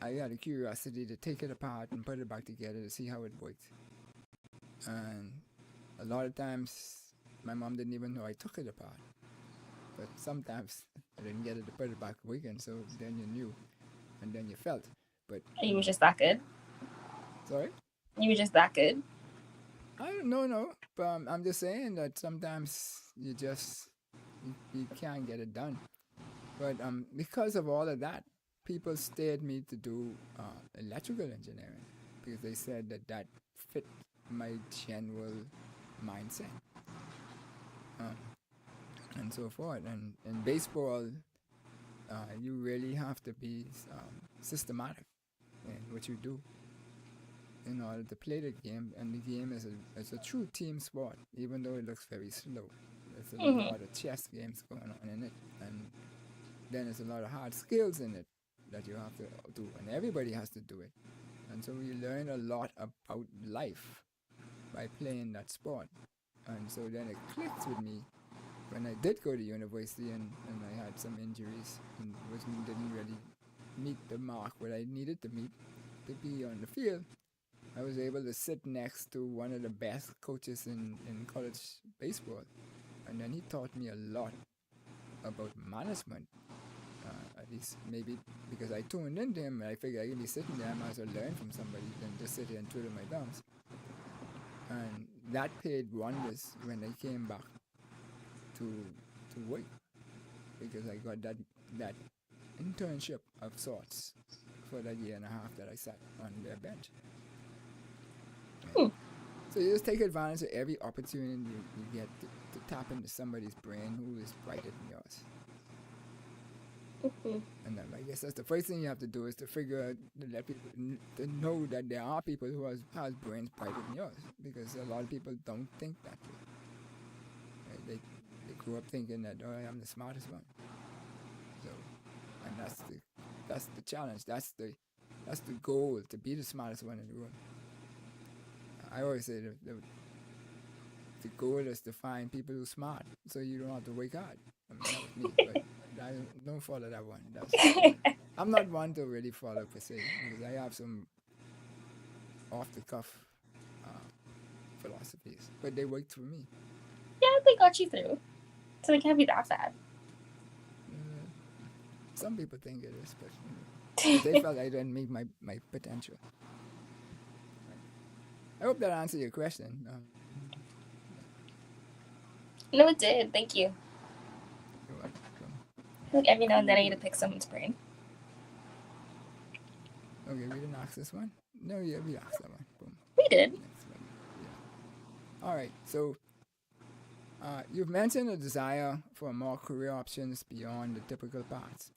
I had a curiosity to take it apart and put it back together to see how it worked. And a lot of times, my mom didn't even know I took it apart. But sometimes I didn't get it to put it back working, so then you knew, and then you felt. But You were just that good. sorry, You were just that good. I don't know, no. But I'm just saying that sometimes you can't get it done. But because of all of that, people steered me to do electrical engineering because they said that that fit my general mindset, um, and so forth. And in baseball, you really have to be systematic in what you do in order to play the game. And the game is a true team sport, even though it looks very slow. There's a Mm-hmm. lot of chess games going on in it, and then there's a lot of hard skills in it that you have to do, and everybody has to do it. And so you learn a lot about life by playing that sport. And so then it clicked with me when I did go to university and I had some injuries and didn't really meet the mark what I needed to meet to be on the field. I was able to sit next to one of the best coaches in college baseball. And then he taught me a lot about management. At least maybe because I tuned into him and I figured I could be sitting there, I might as well learn from somebody than just sit here and twiddle my thumbs. And that paid wonders when I came back to work because I got that internship of sorts for that year and a half that I sat on their bench. Hmm. So you just take advantage of every opportunity you get to tap into somebody's brain who is brighter than yours. Mm-hmm. And then I guess that's the first thing you have to do is to figure out to let people to know that there are people who has brains brighter than yours because a lot of people don't think that way. Right? They grew up thinking that I'm the smartest one. So, and that's the challenge. That's the goal, to be the smartest one in the room. I always say the goal is to find people who are smart, so you don't have to work hard. I mean, that was me, but I don't follow that one. I'm not one to really follow per se because I have some off the cuff philosophies, but they worked for me. Yeah, they got you through. So it can't be that bad. Some people think it is, but they felt I didn't meet my potential. I hope that answered your question. No, it did. Thank you. You're welcome. I feel like every now and then I need to pick someone's brain. Okay, we didn't ask this one. No, yeah, we asked that one. Boom. We did. Next one. Yeah. All right. So, you've mentioned a desire for more career options beyond the typical paths.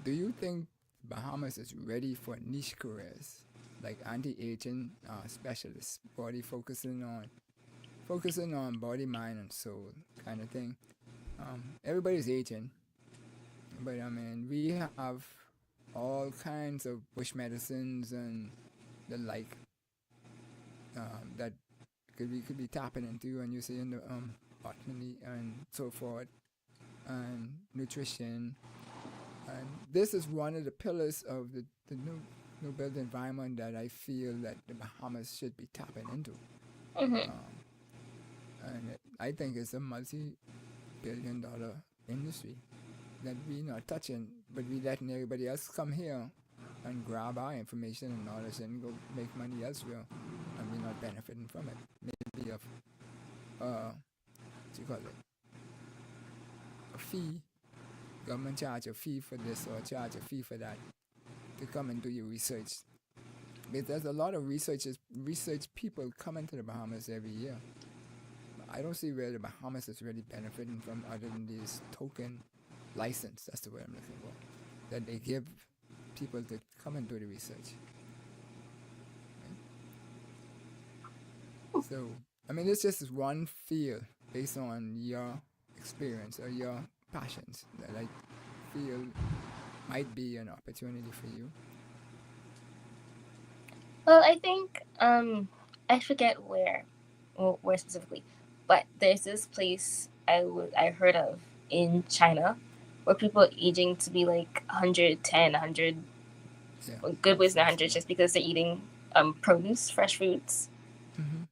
Do you think Bahamas is ready for niche careers like anti-aging specialists, focusing on body, mind, and soul kind of thing? Everybody's aging, but I mean we have all kinds of bush medicines and the like that could be tapping into, and you see in the botany and so forth, and nutrition. And this is one of the pillars of the new built environment that I feel that the Bahamas should be tapping into. Mm-hmm. I think it's a multi-billion-dollar industry that we not touching, but we letting everybody else come here and grab our information and knowledge and go make money elsewhere, and we're not benefiting from it. Maybe of what you call it, a fee. Government charge a fee for this or charge a fee for that to come and do your research. Because there's a lot of research people coming to the Bahamas every year. I don't see where the Bahamas is really benefiting from other than this token license. That's the word I'm looking for. That they give people to come and do the research. Right? So, I mean, it's just one field based on your experience or your passions that I feel might be an opportunity for you. Well, I think I forget where specifically, but there's this place I heard of in China where people are aging to be like 110, 100, Yeah. good ways in 100 just because they're eating produce, fresh fruits. Mm-hmm.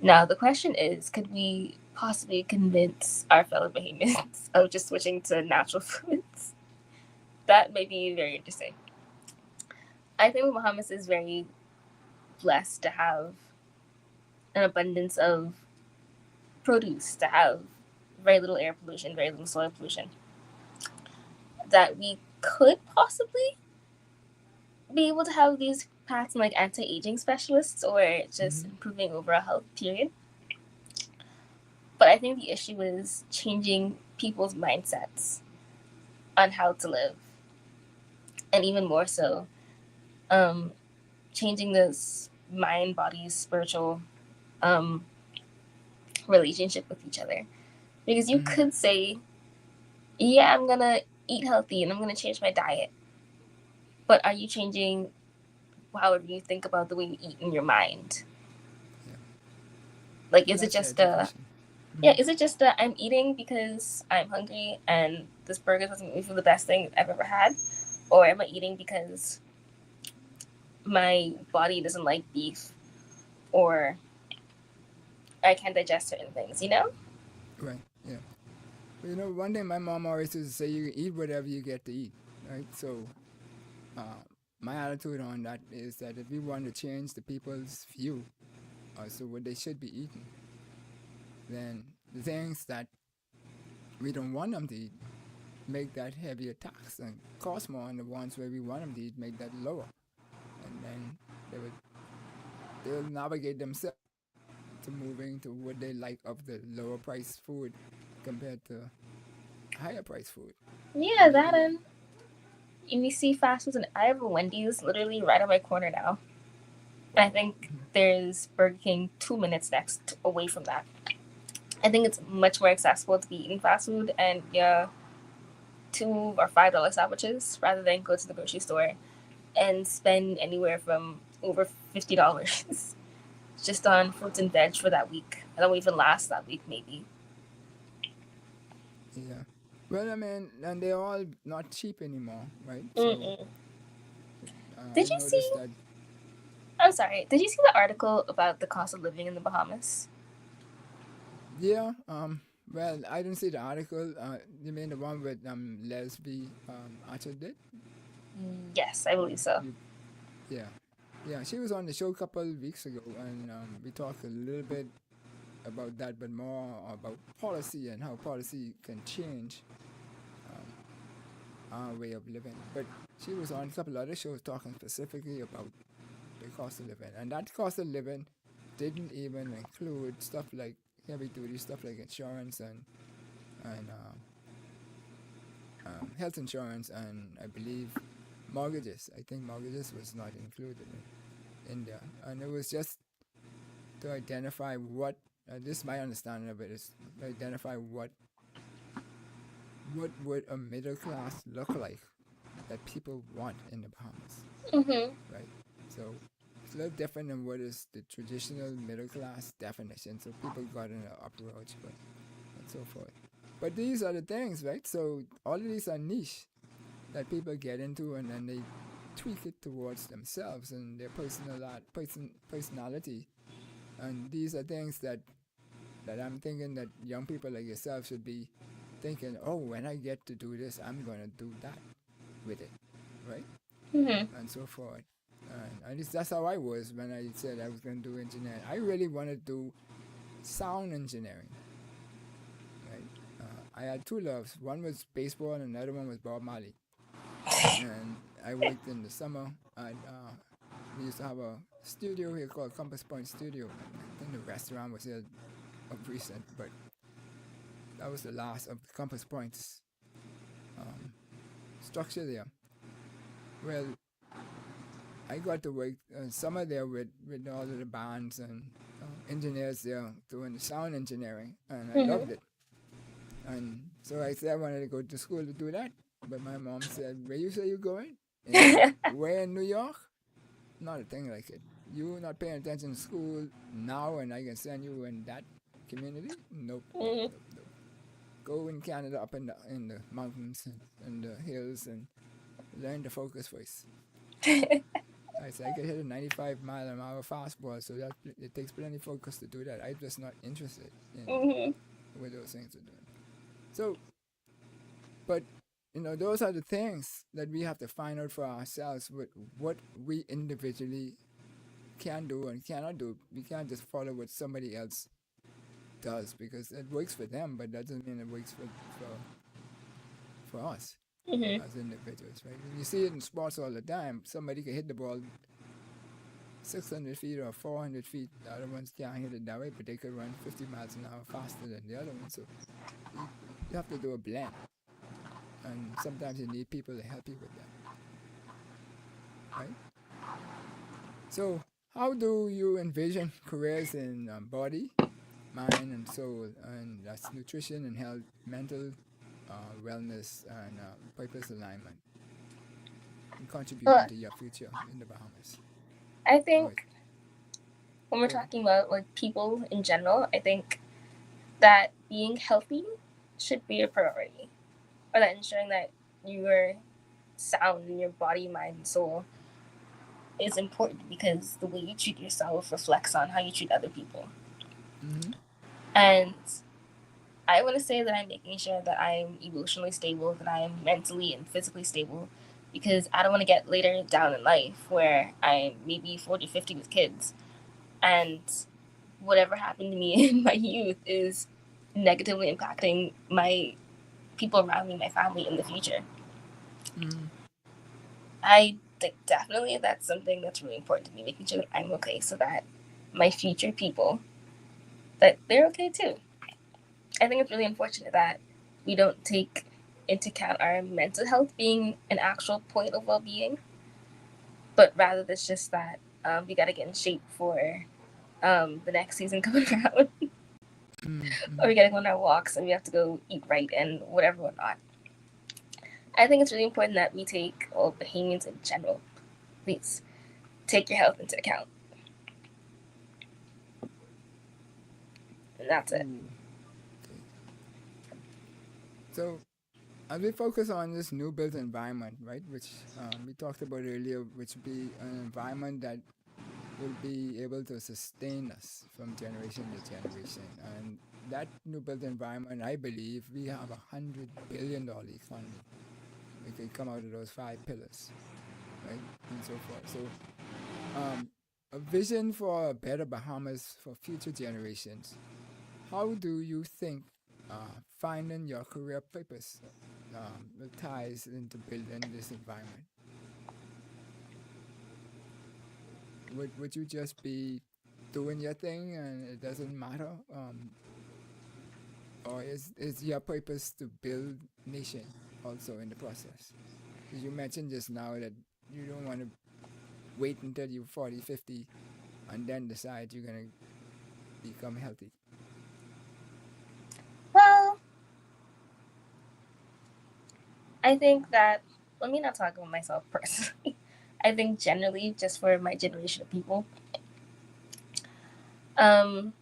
Now the question is, could we possibly convince our fellow Bahamians of just switching to natural foods? That may be very interesting. I think the Bahamas is very blessed to have an abundance of produce, to have very little air pollution, very little soil pollution, that we could possibly be able to have these paths in like anti-aging specialists or just improving overall health, period. But I think the issue is changing people's mindsets on how to live. And even more so, changing this mind, body, spiritual relationship with each other. Because you could say, yeah, I'm going to eat healthy and I'm going to change my diet. But are you changing however you think about the way you eat in your mind? Yeah. Like, is it just is it just I'm eating because I'm hungry and this burger doesn't make me feel the best thing I've ever had? Or am I eating because my body doesn't like beef or I can't digest certain things, you know? Right, yeah. But you know, one thing my mom always used to say, you eat whatever you get to eat, right? So my attitude on that is that if we want to change the people's view as to what they should be eating, then the things that we don't want them to eat, make that heavier tax and cost more, and the ones where we want them to eat, make that lower. And then they'll navigate themselves to moving to what they like of the lower price food compared to higher price food. Yeah, that and we see fast foods, and I have a Wendy's literally right on my corner now. And I think there's Burger King 2 minutes next away from that. I think it's much more accessible to be eating fast food and $2 or $5 sandwiches rather than go to the grocery store and spend anywhere from over $50 just on fruits and veg for that week. I don't even last that week, maybe. Yeah. Well, I mean, and they're all not cheap anymore, right? So, Did you see? I'm sorry. Did you see the article about the cost of living in the Bahamas? Yeah. Well, I didn't see the article. You mean the one with Leslie Archer did? Yes, I believe so. Yeah. Yeah, she was on the show a couple of weeks ago, and we talked a little bit about that, but more about policy and how policy can change our way of living. But she was on a couple of other shows talking specifically about the cost of living, and that cost of living didn't even include stuff like heavy duty stuff like insurance and health insurance, and I believe mortgages. I think mortgages was not included in there, and it was just to identify what. This is my understanding of it, is to identify what would a middle class look like that that people want in the Bahamas, Mm-hmm. right? So it's a little different than what is the traditional middle class definition. So people got in an approach, but and so forth. But these are the things, right? So all of these are niche that people get into, and then they tweak it towards themselves and their personality. And these are things that I'm thinking that young people like yourself should be thinking, oh, when I get to do this, I'm going to do that with it, right? Mm-hmm. And so forth. And at least that's how I was when I said I was going to do engineering. I really wanted to do sound engineering, right? I had two loves. One was baseball and another one was Bob Marley. And I worked in the summer at, we used to have a studio here called Compass Point Studio. I think the restaurant was here of recent, but that was the last of the Compass Point's structure there. Well, I got to work summer there with all of the bands and engineers there doing the sound engineering, and I loved it. And so I said I wanted to go to school to do that, but my mom said, "Where you say you're going? Where in New York? Not a thing like it. You not paying attention to school now, and I can send you in that community? Nope, nope, nope, nope. Go in Canada up in the mountains and the hills and learn to focus first." I said I could hit a 95-mile-an-hour fastball, so that it takes plenty of focus to do that. I'm just not interested in what those things are doing. So, but those are the things that we have to find out for ourselves. What we individually can do and cannot do. We can't just follow what somebody else does because it works for them, but that doesn't mean it works for us as individuals, right? You see it in sports all the time. Somebody can hit the ball 600 feet or 400 feet. The other ones can't hit it that way, but they could run 50 miles an hour faster than the other one. So you have to do a blend. And sometimes you need people to help you with that, right? So how do you envision careers in body, mind, and soul? And that's nutrition and health, mental wellness, and purpose alignment, and contributing to your future in the Bahamas. I think when we're talking about like people in general, I think that being healthy should be a priority, or that ensuring that you are sound in your body, mind, and soul is important because the way you treat yourself reflects on how you treat other people. And I want to say that I'm making sure that I'm emotionally stable, that I am mentally and physically stable, because I don't want to get later down in life where I'm maybe 40, 50 with kids, and whatever happened to me in my youth is negatively impacting my people around me, my family in the future. I think definitely that's something that's really important to me, making sure that I'm okay so that my future people, that they're okay too. I think it's really unfortunate that we don't take into account our mental health being an actual point of well-being, but rather it's just that we got to get in shape for the next season coming around. Or we got to go on our walks and we have to go eat right and whatnot. I think it's really important that we take, well, Bahamians in general, please take your health into account. And that's it. So, as we focus on this new built environment, right, which we talked about earlier, which will be an environment that will be able to sustain us from generation to generation. And that new built environment, I believe, we have $100 billion economy. We can come out of those 5 pillars, right, and so forth. So, a vision for a better Bahamas for future generations. How do you think finding your career purpose ties into building this environment? Would you just be doing your thing and it doesn't matter? Or is your purpose to build nation also in the process? Because you mentioned just now that you don't want to wait until you're 40, 50 and then decide you're going to become healthy. Well, I think that let me not talk about myself personally. I think generally, just for my generation of people, can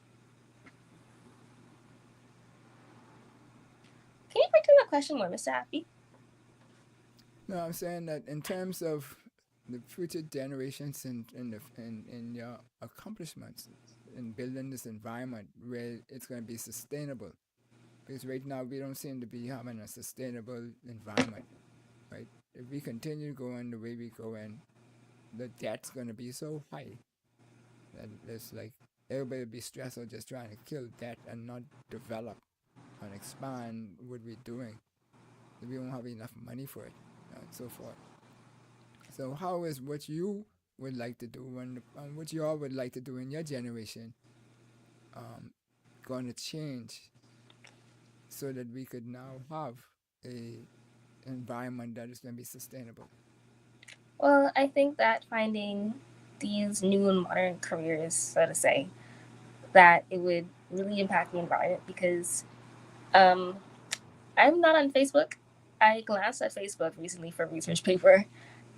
you break down that question more, Mr. Happy? No, I'm saying that in terms of the future generations and your accomplishments in building this environment where it's going to be sustainable. Because right now we don't seem to be having a sustainable environment, right? If we continue going the way we go in, the debt's going to be so high that it's like everybody will be stressed out just trying to kill debt and not develop and expand what we're doing. We won't have enough money for it, and so forth. So, how is what you would like to do and what you all would like to do in your generation um, going to change so that we could now have a environment that is going to be sustainable? Well, I think that finding these new and modern careers, so to say, that it would really impact the environment because um, I'm not on Facebook. I glanced at Facebook recently for a research paper,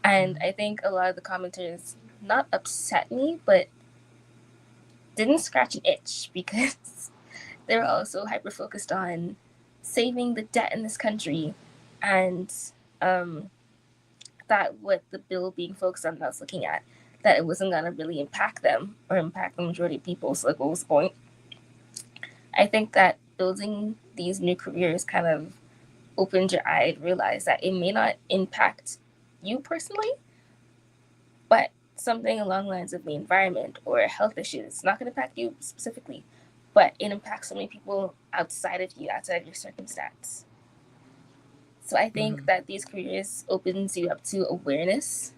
and I think a lot of the commenters not upset me, but didn't scratch an itch because they were also hyper focused on saving the debt in this country, and that what the bill being focused on that I was looking at, that it wasn't gonna really impact them or impact the majority of people. So like, what was the point? I think that building these new careers kind of opened your eye to realize that it may not impact you personally, but something along the lines of the environment or health issues. It's not going to impact you specifically, but it impacts so many people outside of you, outside of your circumstance. So I think that these careers opens you up to awareness.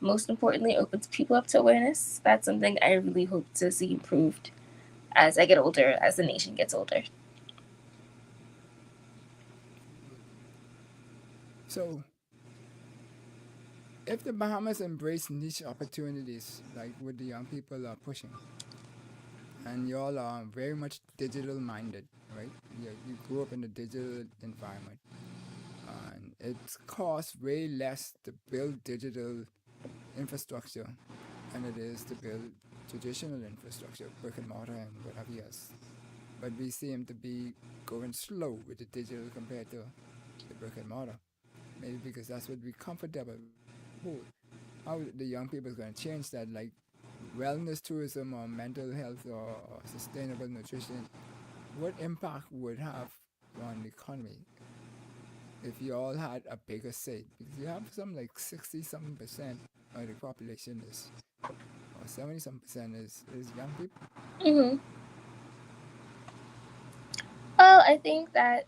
Most importantly, opens people up to awareness. That's something I really hope to see improved as I get older, as the nation gets older. So, if the Bahamas embrace niche opportunities like what the young people are pushing, and y'all are very much digital minded, right? You grew up in the digital environment, and it costs way less to build digital infrastructure than it is to build traditional infrastructure, brick and mortar and whatever else. But we seem to be going slow with the digital compared to the brick and mortar. Maybe because that's what we're comfortable with. How the young people is going to change that, like wellness tourism or mental health or sustainable nutrition, what impact would have on the economy if you all had a bigger say? Because you have some like 60-something% of the population is, or 70-something% is young people. Mm-hmm. Well, I think that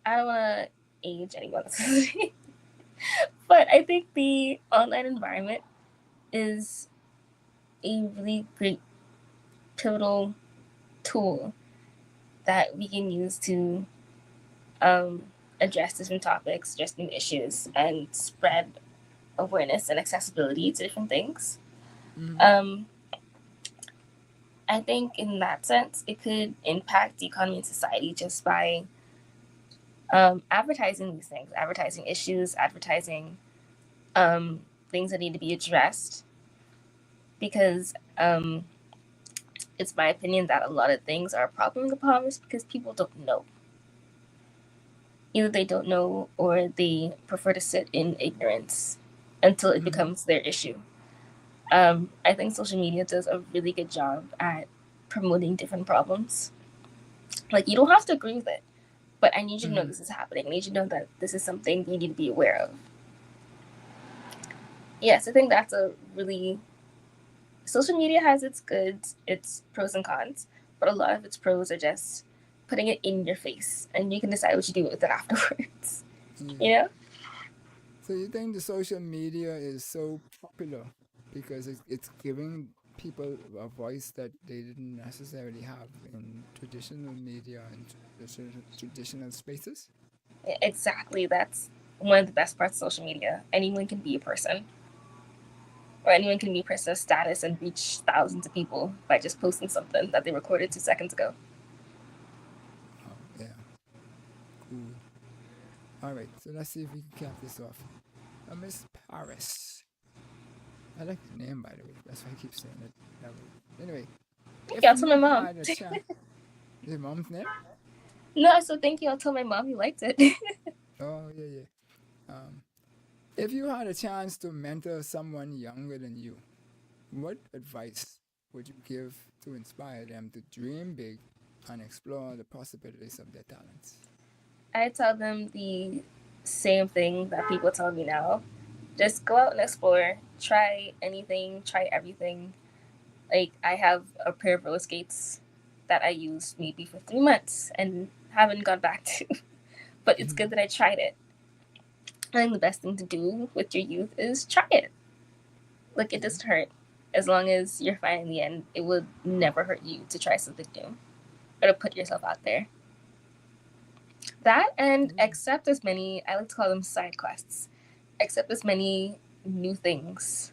I don't want to age anyone, but I think the online environment is a really great pivotal tool that we can use to address different topics, address new issues, and spread awareness and accessibility to different things. I think in that sense, it could impact the economy and society just by advertising these things, advertising issues, advertising things that need to be addressed. Because it's my opinion that a lot of things are a problem in the Bahamas because people don't know. Either they don't know or they prefer to sit in ignorance until it becomes their issue. I think social media does a really good job at promoting different problems. Like, you don't have to agree with it, but I need you to know this is happening. I need you to know that this is something you need to be aware of. Yes, I think that's a really... Social media has its goods, its pros and cons, but a lot of its pros are just putting it in your face, and you can decide what you do with it afterwards. You know? So you think the social media is so popular because it's giving people a voice that they didn't necessarily have in traditional media and traditional spaces? Exactly. That's one of the best parts of social media. Anyone can be a person. Or anyone can be a person of status and reach thousands of people by just posting something that they recorded 2 seconds ago. Oh, yeah. Cool. All right, so let's see if we can cap this off. Miss Paris. I like the name, by the way. That's why I keep saying it that way. Anyway, Thank if you. I'll tell my you mom. had a chance, your mom's name? No, so thank you. I'll tell my mom you liked it. Oh yeah, yeah. If you had a chance to mentor someone younger than you, what advice would you give to inspire them to dream big and explore the possibilities of their talents? I tell them the same thing that people tell me now. Just go out and explore. Try anything. Try everything. Like, I have a pair of roller skates that I used maybe for 3 months and haven't gone back to. But it's good that I tried it. I think the best thing to do with your youth is try it. Like, it doesn't hurt. As long as you're fine in the end, it would never hurt you to try something new or to put yourself out there. That, and accept as many, I like to call them side quests, accept as many new things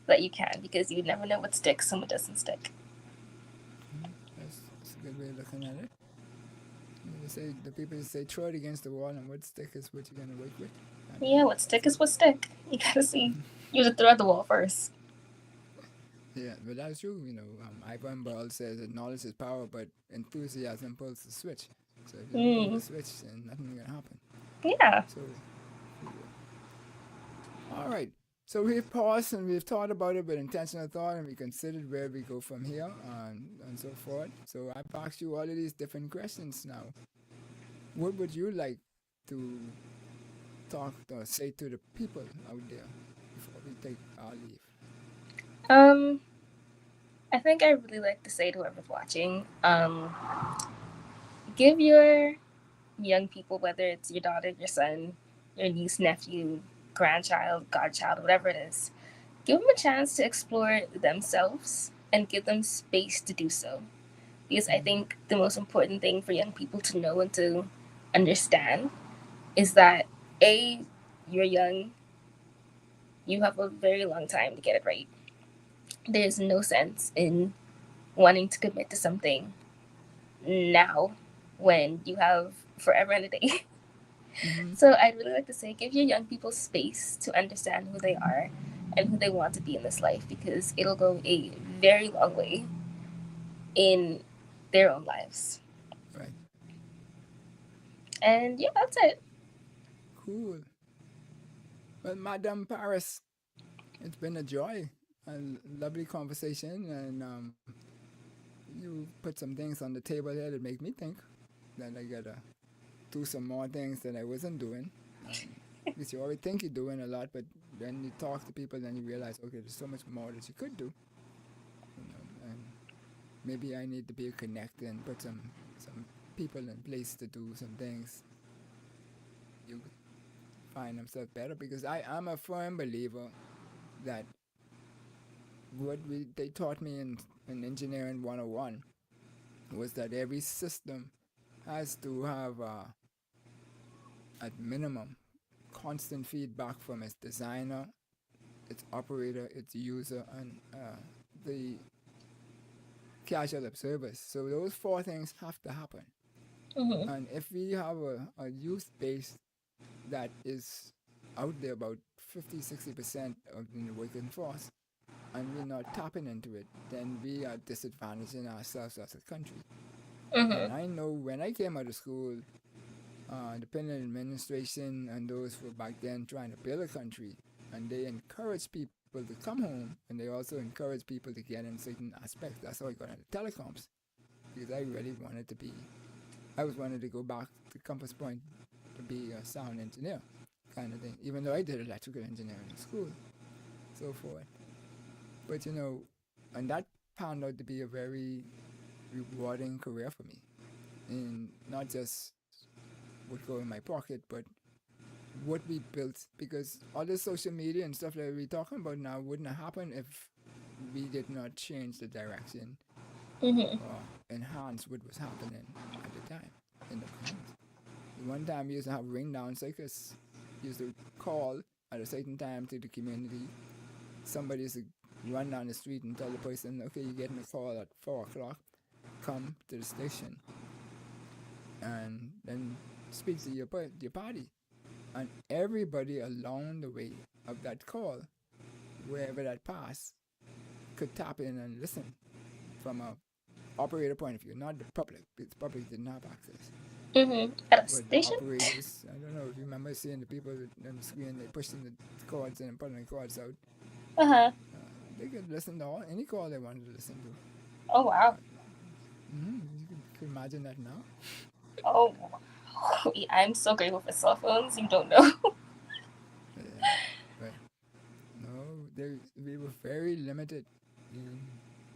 that you can, because you never know what sticks and what doesn't stick. That's a good way of looking at it. They say, the people say throw it against the wall, and what stick is what you're gonna work with. Yeah, what stick is what stick. You gotta see. You have to throw at the wall first. Yeah, but that's true. Ivan Ball says that knowledge is power, but enthusiasm pulls the switch. So if you don't pull the switch, then nothing's gonna happen. Yeah. So, all right. So we've paused and we've thought about it with intentional thought, and we considered where we go from here and so forth. So I've asked you all of these different questions now. What would you like to talk or say to the people out there before we take our leave? I think I really like to say to whoever's watching, give your young people, whether it's your daughter, your son, your niece, nephew, grandchild, godchild, whatever it is, give them a chance to explore themselves and give them space to do so. Because I think the most important thing for young people to know and to understand is that A, you're young, you have a very long time to get it right. There's no sense in wanting to commit to something now when you have forever and a day. So I'd really like to say, give your young people space to understand who they are and who they want to be in this life, because it'll go a very long way in their own lives. Right. And yeah, that's it. Cool. Well, Madame Paris, it's been a joy, a lovely conversation, and you put some things on the table here that make me think that I gotta do some more things that I wasn't doing. Because you always think you're doing a lot, but then you talk to people, then you realize, okay, there's so much more that you could do. And maybe I need to be a connector and put some people in place to do some things. You find themselves better, because I'm a firm believer that what they taught me in engineering 101 was that every system has to have at minimum constant feedback from its designer, its operator, its user, and the casual observers. So those four things have to happen. And if we have a youth base that is out there about 50-60% of the working force, and we're not tapping into it, then we are disadvantaging ourselves as a country. And I know when I came out of school, the Penal administration and those who were back then trying to build a country, and they encouraged people to come home, and they also encouraged people to get in certain aspects. That's how I got into telecoms, because I really wanted to wanted to go back to Compass Point to be a sound engineer kind of thing, even though I did electrical engineering in school, so forth. But and that turned out to be a very rewarding career for me, and not just what go in my pocket, but what we built, because all the social media and stuff that we're talking about now wouldn't have happened if we did not change the direction or enhance what was happening at the time in the Bahamas. One time we used to have ring down circus, used to call at a certain time to the community. Somebody used to run down the street and tell the person, okay, you're getting a call at 4 o'clock, come to the station and then speak to your party. And everybody along the way of that call, wherever that passed, could tap in and listen from a operator point of view, not the public, because the public didn't have access. At a But the station? operators, I don't know if you remember seeing the people on the screen, they pushing the cords and putting the cords out. They could listen to any call they wanted to listen to. Oh, wow. You can imagine that now. Oh, I'm so grateful for cell phones. You don't know. But no, we were very limited,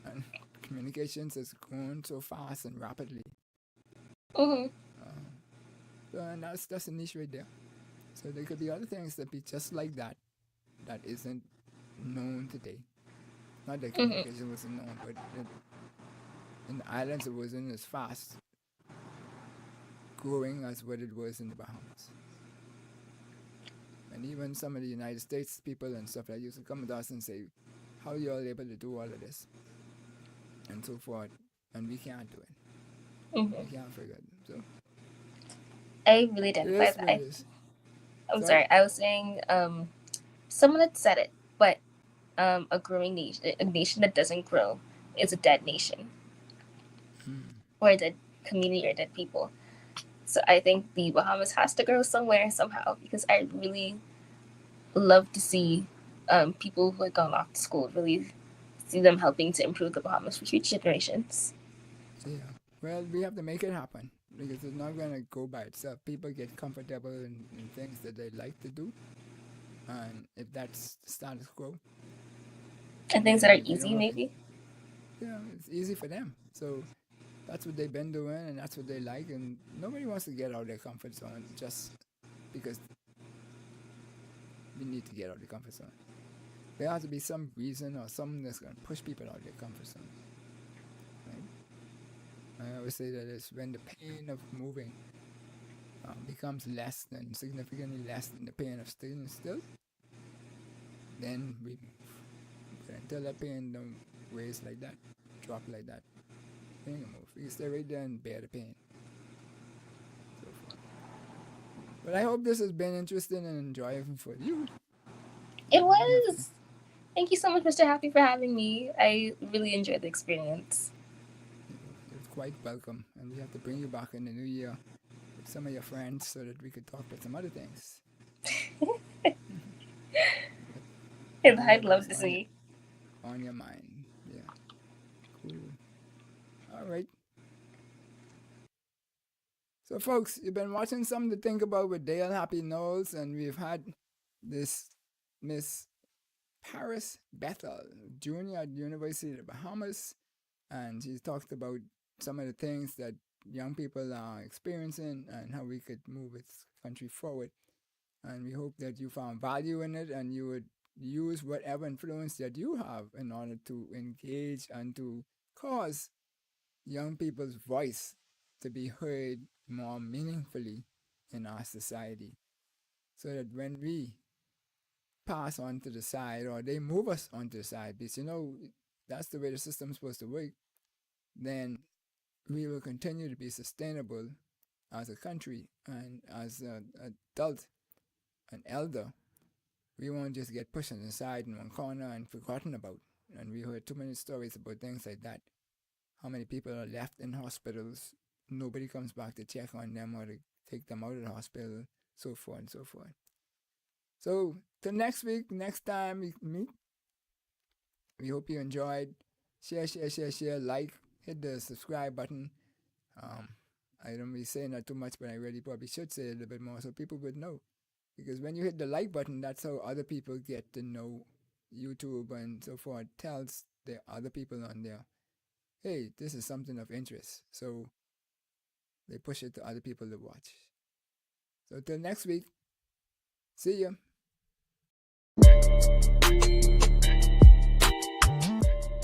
and communications has grown so fast and rapidly. So, and that's a niche right there. So there could be other things that be just like that isn't known today. Not that communication wasn't known, but in the islands it wasn't as fast growing as what it was in the Bahamas. And even some of the United States people and stuff that used to come to us and say, how are you all able to do all of this? And so forth. And we can't do it. We can't figure it. So I really identify that. I'm sorry. I was saying someone had said it, but a growing nation, a nation that doesn't grow is a dead nation. Or a dead community or dead people. So I think the Bahamas has to grow somewhere, somehow, because I really love to see people who have gone off to school, really see them helping to improve the Bahamas for future generations. Yeah. Well, we have to make it happen, because it's not going to go by itself. People get comfortable in things that they like to do. And if that's the status quo. And things that are easy, maybe. Yeah, it's easy for them. So that's what they've been doing, and that's what they like. And nobody wants to get out of their comfort zone just because we need to get out of the comfort zone. There has to be some reason or something that's going to push people out of their comfort zone. Right? I always say that it's when the pain of moving becomes less than, significantly less than the pain of staying still, then we move. But until that pain don't raise like that, drop like that, then you move. You stay right there and bear the pain. So forth. But I hope this has been interesting and enjoyable for you. It was. Thank you so much, Mr. Happy, for having me. I really enjoyed the experience. You're quite welcome. And we have to bring you back in the new year with some of your friends so that we could talk about some other things. I'd love to see. On your mind. Yeah. Cool. All right. So, folks, you've been watching Something to Think About with Dale Happy Knowles, and we've had this Miss Paris Bethell, junior at the University of The Bahamas, and she's talked about some of the things that young people are experiencing and how we could move this country forward. And we hope that you found value in it and you would use whatever influence that you have in order to engage and to cause young people's voice to be heard more meaningfully in our society, so that when we pass on to the side, or they move us onto the side, because that's the way the system's supposed to work, then we will continue to be sustainable as a country, and as an adult, an elder, we won't just get pushed on the side in one corner and forgotten about. And we heard too many stories about things like that. How many people are left in hospitals, nobody comes back to check on them or to take them out of the hospital, so forth and so forth. So, till next week, next time we meet, we hope you enjoyed. Share, like, hit the subscribe button. I don't be saying that too much, but I really probably should say it a little bit more so people would know. Because when you hit the like button, that's how other people get to know YouTube and so forth. Tells the other people on there, hey, this is something of interest. So they push it to other people to watch. So till next week, see ya.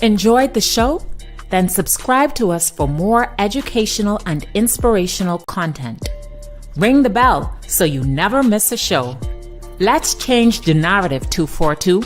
Enjoyed the show? Then subscribe to us for more educational and inspirational content. Ring the bell so you never miss a show. Let's change the narrative, 242.